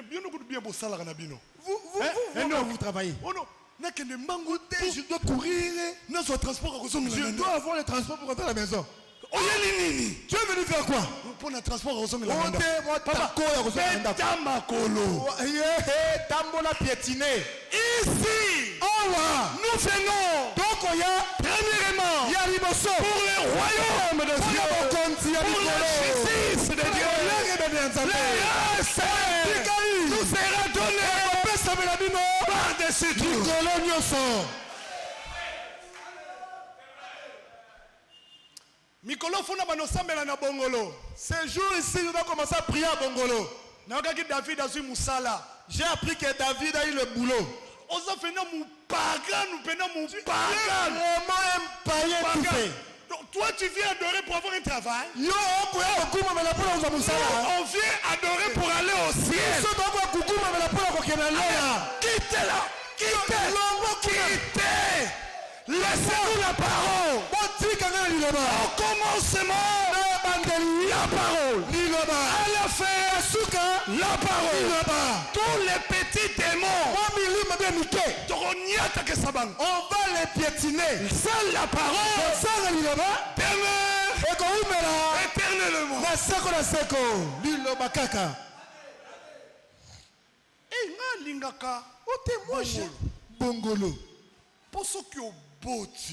travaillez. Oh non. Je dois courir. Je dois avoir le transport pour rentrer à la maison. Tu es venu faire quoi? Pour le transport à Ici, nous venons premièrement pour le royaume de Dieu, pour la justice de Dieu. Nous sera donné par-dessus tout. Mikolo funa banosambela na bongolo. Ce jour ici, nous allons commencer à prier à Bongolo. David a eu Moussala. J'ai appris que David a eu le boulot. Oza fena mu pagan, nous pena mu pagan. Vraiment un païen tout fait. Donc toi tu viens adorer pour avoir un travail. On vient adorer pour aller au ciel. Quittez-la. Quittez. Laissez-nous la parole. Au commencement, la parole. À la fin, la parole. Tous les petits démons, on va les piétiner. Seule la parole demeure éternellement. Bongolo.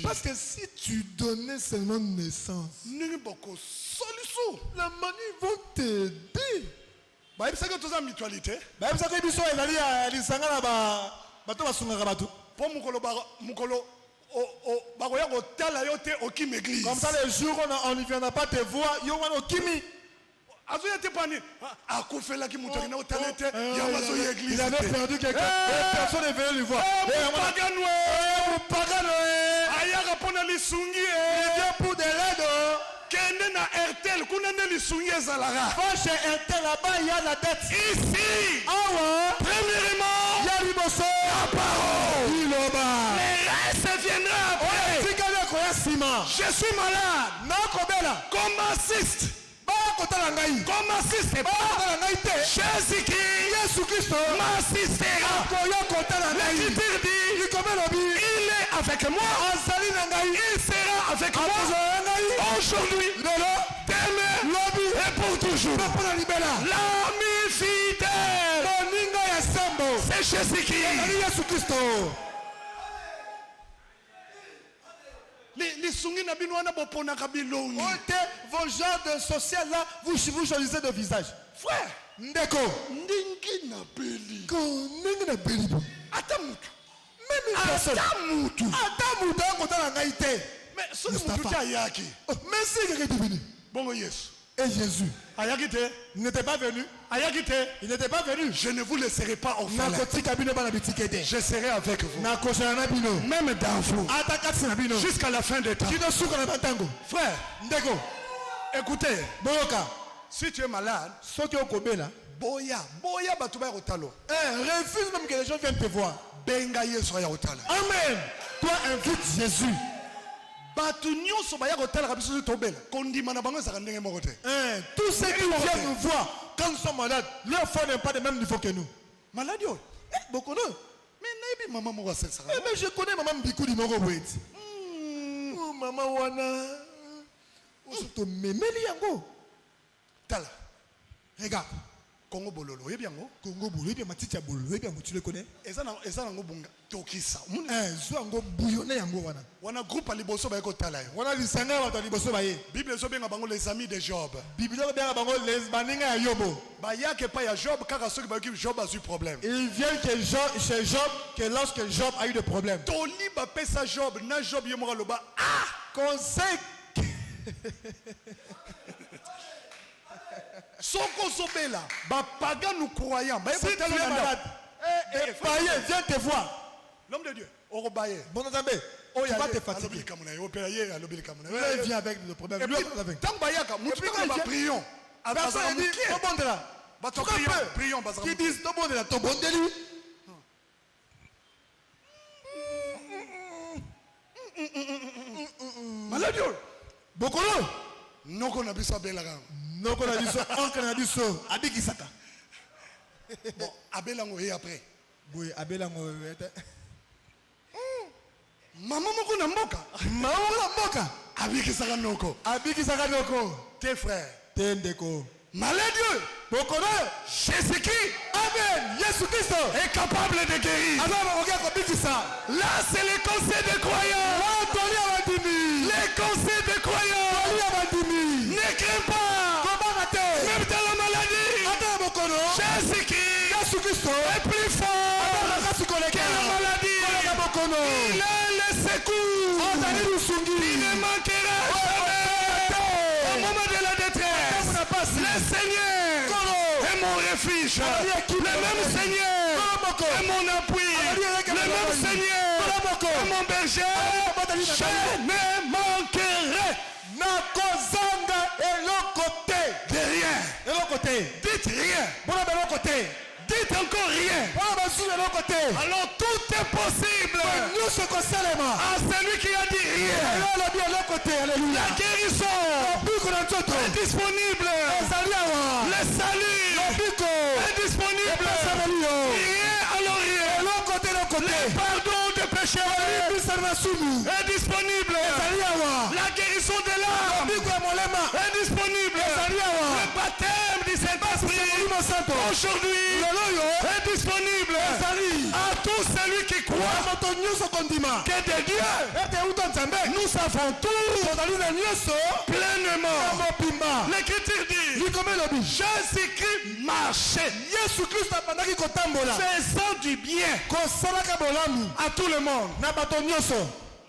Parce que si tu donnais seulement naissance, les manis vont t'aider. mutualité. Comme ça, les jours on ne viendra pas te voir, il y aura Okimi. Il avait perdu quelqu'un et personne n'est venu le voir. lisungi Il vient pour de l'aide. kende na RTL kuna ne lisungi ezalaka. Va chez RTL là-bas, il y a la dette. Ici, Il premièrement, y a Liboso. la parole. Iloba. Le reste viendra après. Je suis malade. Comme assiste. Comme assiste. Jésus-Christ m'assistera. L'Écriture dit, il est avec moi. Il sera avec moi. Aujourd'hui, demain et pour toujours. L'ami fidèle. C'est Jésus-Christ. Les sungi na bino wana bopona kabilongi. Vos gens de social là, vous choisissez de visage. Frère, ndeko. Ndingi na beli. Ndingi na beli. Atamutu. Même une personne. Atamutu. Atamutu akota na ngaite. Mais ce que mutu ayaki. Mais si quelqu'un est venu. Bongo Yesu. Et Jésus. Ayakite. Il n'était pas venu. Ayakite. Il n'était pas venu. Je ne vous laisserai pas orphelin. Je serai avec vous. Même dans vous. Jusqu'à la fin des temps. Frère. Ndeko. Écoutez. Si tu es malade. Boya. Boya batuba rotalo. Refuse même que les gens viennent te voir. Benga Yesu ya rotalo. Amen. Toi invite Jésus. Tous ceux qui viennent nous voir quand nous sommes malades, leur foi n'est pas de même niveau que nous. Malade yo. Beaucoup de. Mais maman moi c'est ça. Mais je connais maman Bikou di Moro Wait. Maman wana. Osuto memeli yango. Tala. Regarde. Congo bololo, et bien go. Congo bololo, et bien Matitia bololo, et bien tu le connais. Et ça nango bunga. Tokisa. Zoango bouillonné yango wana. Wana groupe aliboso ba ko tala yo. Wana lisanga wa liboso ba ye. Bible so benga bango les amis de Job. Bible so benga bango les baninga ya Yobo. Ba yake pa ya Job kaka ceux qui ba Job a eu problème. Il vient que chez Job que lorsque Job a eu des problèmes. Toli ba pesa Job na Job yemora loba conseil. Soko sobela ba paga nous croyants ba si tu es malade et païen viens te voir. L'homme de Dieu Orobaye bon Nzambe tu vas te fatiguer. Viens avec le problème. Prions. Personne dit prions. Qui disent non bon de la tobondeli. Malade. Bokolo. Non qu'on a vu ça belle. Non qu'on a dit ça. On a dit ça. Abikisaka. Bon, Abelango et après. Oui, Abelango. Maman moko na mboka. Maman na mboka. Abikisaka noko. Abikisaka noko. Tes frères. Tes ndeko. Malade. Bokolo. Jésus-Christ. Amen. Jésus Christ est capable de guérir. Là, c'est le conseil des croyants. Les conseils des croyants. Ne crains pas. Même dans la maladie. Jésus-Christ est plus fort que la maladie. Il est le secours. Il ne manquera jamais. Au moment de la détresse, le Seigneur est mon refuge. Le même Seigneur est mon appui. Le même Seigneur est mon berger. Je ne manquerai de rien. Dites rien. Dites encore rien. Alors tout est possible à celui qui a dit rien. La guérison est disponible. Le salut est disponible. Rien alors rien. Le pardon des pécheurs est disponible. La guérison de l'âme est disponible. Le baptême du Saint-Esprit aujourd'hui est disponible à tout celui qui croit que de Dieu nous savons tout pleinement. L'Écriture dit Jésus-Christ marchait faisant du bien à tout le monde.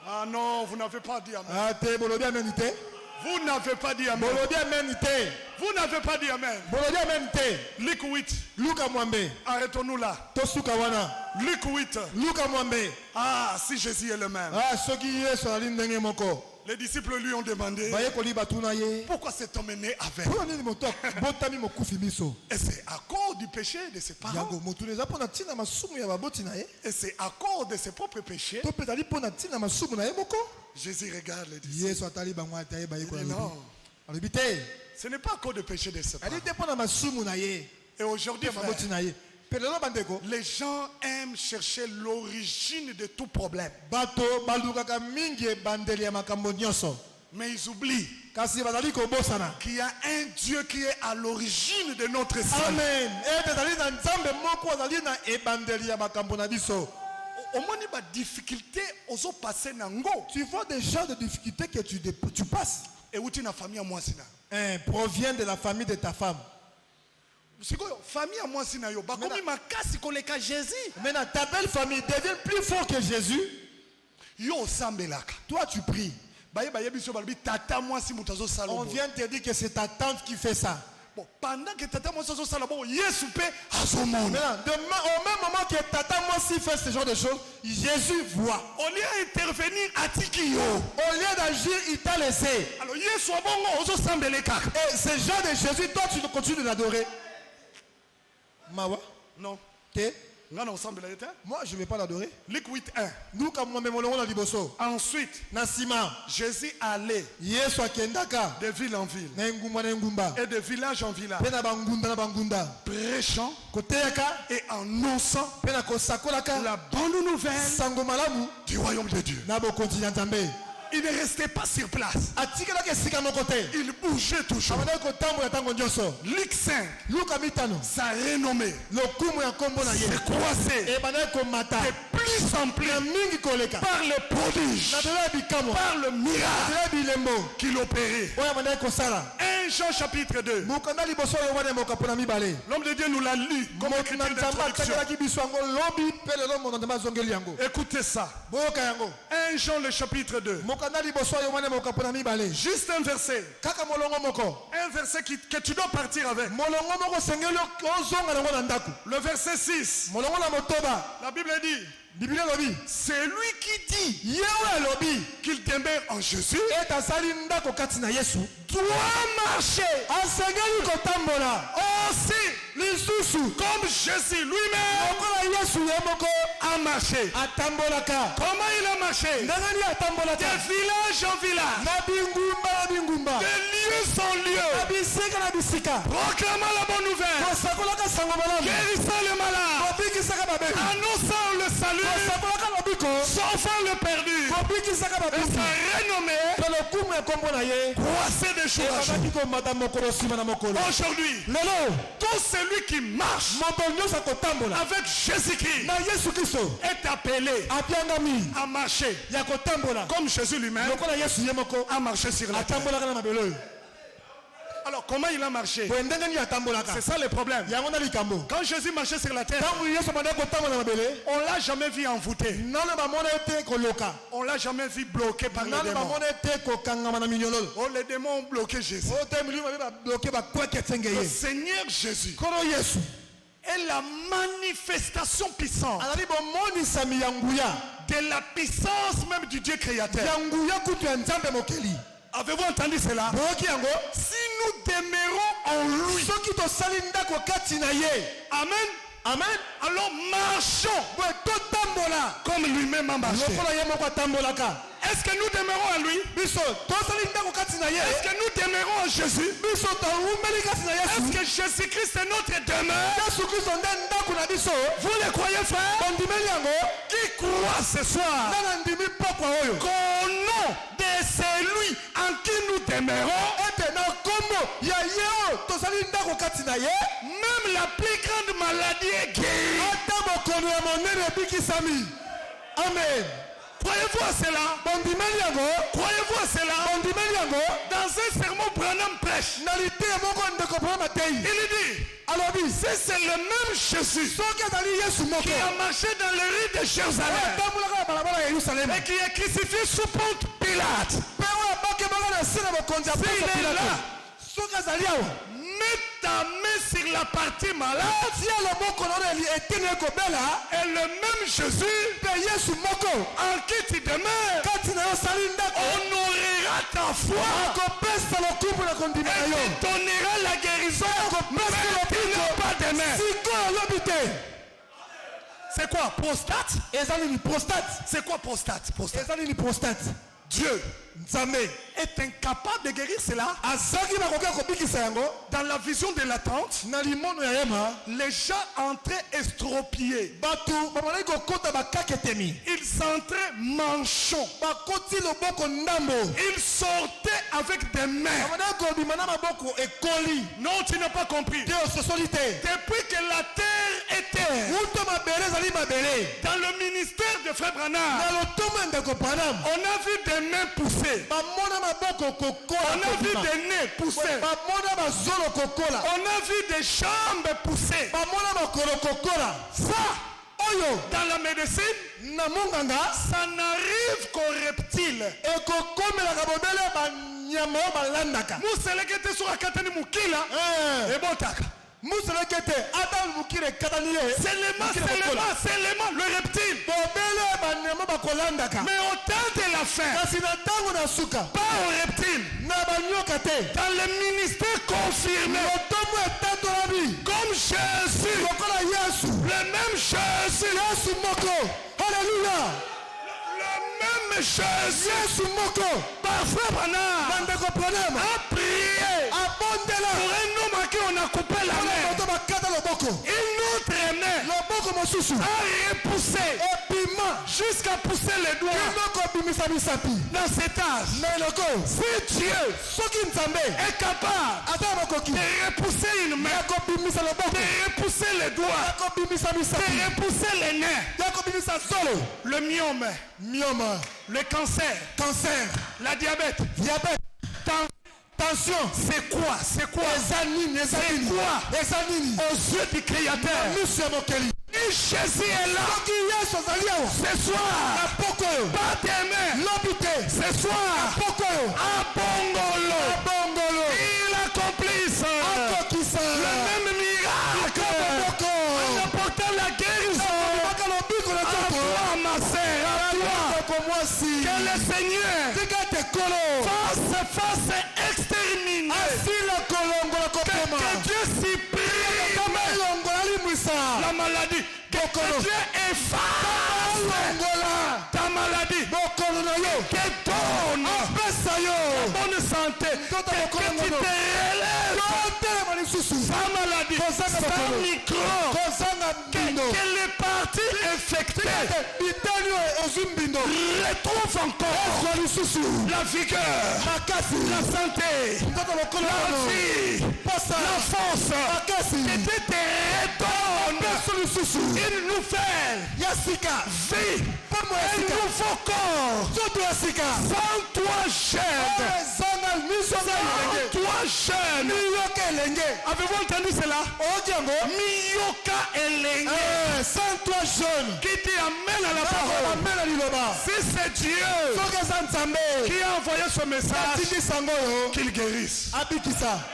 Ah non, vous n'avez pas dit amen. Vous n'avez pas dit amen. Vous n'avez pas dit amen. Luc 8. Arrêtons-nous là. Luc 8. Ah, si Jésus est le même. Les disciples lui ont demandé pourquoi cet homme est né avec. Et c'est à cause du péché de ses parents. Et c'est à cause de ses propres péchés. Jésus regarde les disciples. Non. Ce n'est pas à cause du péché de ses parents. Et aujourd'hui, les gens aiment chercher l'origine de tout problème. Mais ils oublient qu'il y a un Dieu qui est à l'origine de notre salut. Au moins, il y a des difficultés aux passer nango. Tu vois des gens de difficultés que tu passes. Et où tu as famille à moi, provient de la famille de ta femme. Famille à moi, Jésus. Maintenant, ta belle famille devient plus fort que Jésus. Toi, tu pries. On vient te dire que c'est ta tante qui fait ça. Pendant que tata moi au même moment que tata moi fait ce genre de choses, Jésus voit. Au lieu d'intervenir à Tikio, au lieu d'agir, il t'a laissé. Alors et ce genre de Jésus, toi tu continues de l'adorer. Mawa? Non. Moi je ne vais pas l'adorer. Luc 8:1. Ensuite, Jésus allait de ville en ville et de village en village, prêchant et annonçant la bonne nouvelle du royaume de Dieu. Il ne restait pas sur place. Il bougeait toujours. Luc 5. Sa renommée s'est croisée de plus en plus par le prodige, par le miracle qu'il opérait. 1 Jean chapitre 2. L'homme de Dieu nous l'a lu comme écriture d'introduction. Écoutez ça. 1 Jean le chapitre 2. Juste un verset. Un verset que tu dois partir avec. Le verset 6. La Bible dit, c'est lui qui dit qu'il demeure en Jésus doit marcher aussi comme Jésus lui-même a marché. Comment il a marché? De village en village, de lieu en lieu, proclamant la bonne nouvelle, guérissant le malade, annonçant le salut, sauvant le perdu, et sa renommée croissait de jour à jour. Aujourd'hui, tout celui qui marche avec Jésus-Christ est appelé à marcher comme Jésus lui-même a marché sur la terre. Alors comment il a marché? C'est ça le problème. Quand Jésus marchait sur la terre, on l'a jamais vu envoûté. On l'a jamais vu bloqué par les démons. Oh, les démons ont bloqué Jésus. Le Seigneur Jésus est la manifestation puissante de la puissance même du Dieu créateur. Avez-vous entendu cela? Si nous demeurons en lui, amen. Amen. Alors marchons comme lui-même a marché. Est-ce que nous demeurons en lui? Est-ce que nous demeurons en Jésus? Est-ce que Jésus-Christ est notre demeure? Vous le croyez, frère? Qui croit ce soir qu'au nom de celui en qui nous demeurons, même la plus grande maladie est guérie. Amen. Croyez-vous à cela? Croyez-vous à cela? Dans un sermon, Branham prêche. Il dit, c'est le même Jésus qui a marché dans les rues de Jérusalem et qui est crucifié sous Ponte Pilate. S'il est là, mets ta main sur la partie malade. Et le même Jésus en qui tu demeures honorera ta foi et te donnera la guérison. Mais tu n'as pas de main. C'est quoi? Prostate? C'est quoi prostate? Dieu est incapable de guérir cela. Dans la vision de la tente, les gens entraient estropiés. Ils entraient manchons. Ils sortaient avec des mains. Non, tu n'as pas compris. Depuis que la terre était dans le ministère de Frère Branham, on a vu des mains pousser. On a vu des nez pousser. On a vu des jambes pousser. Ça, dans la médecine, ça n'arrive qu'aux reptiles. Seulement le reptile. Mais au temps de la fin, pas au reptile. Dans le ministère confirmé, comme Jésus, le même Jésus, alléluia, le même Jésus, parfois Branham a prié pour un homme à qui on a coupé la main. Une autre main a repoussé jusqu'à pousser les doigts. Dans cet âge, si Dieu est capable de repousser une main, de repousser les doigts, de repousser les nez, le myome, le cancer, la diabète, tension, c'est quoi? Aux yeux du Créateur, Jésus est là. Ce soir, pas tes mains. Ce soir, à Bongolo, il accomplisse le même miracle en apportant la guérison à toi, ma sœur, à toi. Que le Seigneur fasse exterminer. Que Dieu supprime la maladie. Que Dieu efface ta maladie. Que donne la bonne santé. Que tu te relèves sans maladie, sans micro. Que les parties infectées retrouvent encore la vigueur, la santé, la vie, la force. Que Dieu te redonne une nouvelle vie, un nouveau corps. Sans toi jeune. Avez-vous entendu cela? Miyoka Elenge. Sans toi jeune. Qui t'amène à la parole. Si c'est Dieu qui a envoyé ce message, qu'il guérisse,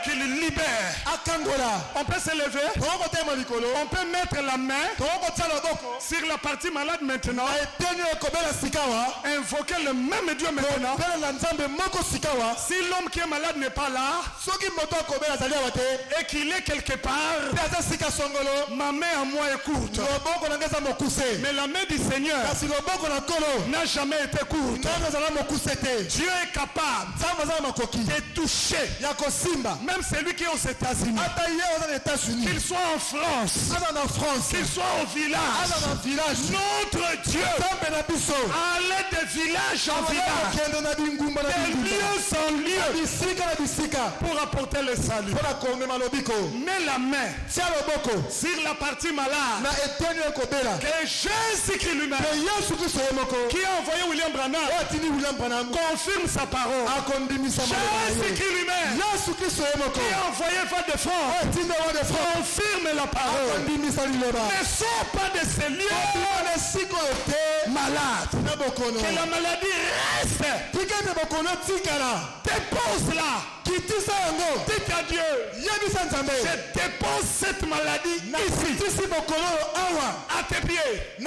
qu'il libère. On peut se lever. On peut mettre la main sur la partie malade maintenant. Invoquer le même Dieu maintenant. Si l'homme qui est malade n'est pas là et qu'il est quelque part, ma main à moi est courte, mais la main du Seigneur n'a jamais été courte. Dieu est capable de toucher même celui qui est aux États-Unis, qu'il soit en France, qu'il soit au village. Notre Dieu allait de village en village, de lieu en lieu, pour apporter le salut. Mets la main sur la partie malade. Que Jésus-Christ lui-même, qui a envoyé William Branham, confirme sa parole. Jésus-Christ lui-même, qui a envoyé Val de France, confirme la parole. Ne sors pas de ces lieux malade. Que la maladie reste. Dépose là. Dites à Dieu, je dépose cette maladie ici, à tes pieds. Je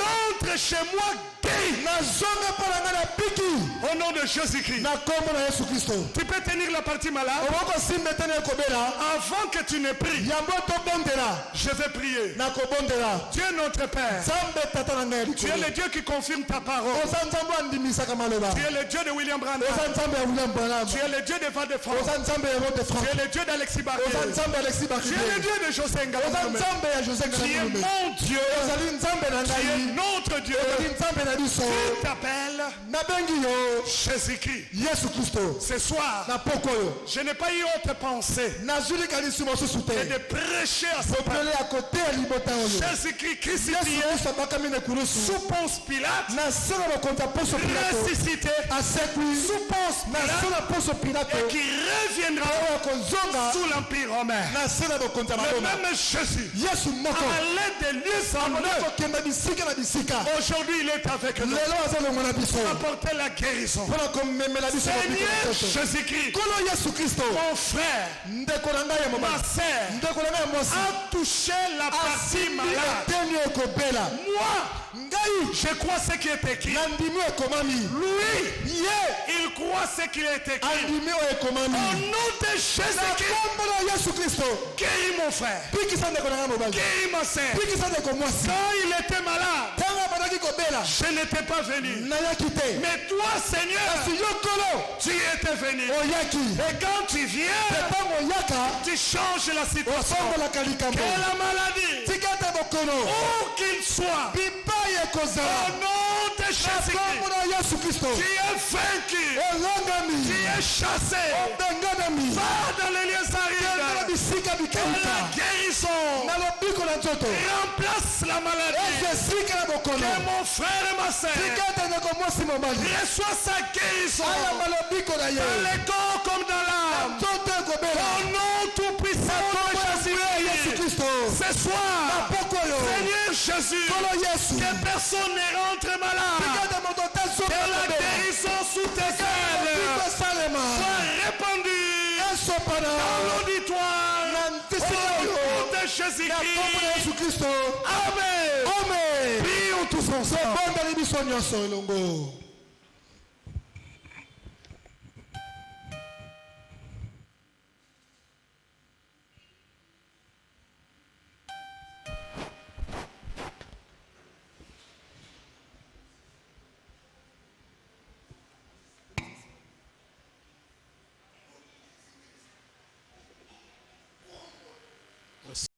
rentre chez moi guéri. Au nom de Jésus-Christ. Tu peux tenir la partie malade. Avant que tu ne pries, je vais prier. Dieu notre Père, tu es le Dieu qui confirme ta parole. Tu es le Dieu de William Branham. Tu es le Dieu de Val de France. Tu es le Dieu d'Alexis Barrier. Tu es le Dieu de José Ngala. Tu es mon Dieu. Tu es notre Dieu. Tu t'appelles Jésus-Christ. Ce soir, je n'ai pas eu autre pensée que de prêcher à ce peuple. Jésus-Christ crucifié sous Ponce Pilate, ressuscité sous Ponce Pilate, et qui reviendra sous l'Empire romain. Le même Jésus, à l'aide des lieux sans eux, aujourd'hui il est avec nous pour apporter la guérison. Seigneur Jésus-Christ, mon frère, ma sœur, a touché la partie malade. Moi, je crois ce qui est écrit. Lui, il croit ce qui est écrit. Au nom de Jésus-Christ, guéris mon frère, guéris ma sœur. Quand il était malade, je n'étais pas venu. Mais toi, Seigneur, tu étais venu. Et quand tu viens, tu changes la situation. Que la maladie, où qu'il soit, au nom de Jésus-Christ, tu es vaincu, tu es chassé. Va dans les lieux arides. Que la guérison remplace la maladie. Que mon frère et ma soeur reçoivent sa guérison dans le corps comme dans l'âme. Au nom tout puissant de Jésus-Christ. Ce soir, Seigneur Jésus, que personne ne rentre malade. Que la guérison sous tes ailes soit répandue dans l'auditoire. Au nom de Jésus-Christ. Amen. Prions tous ensemble.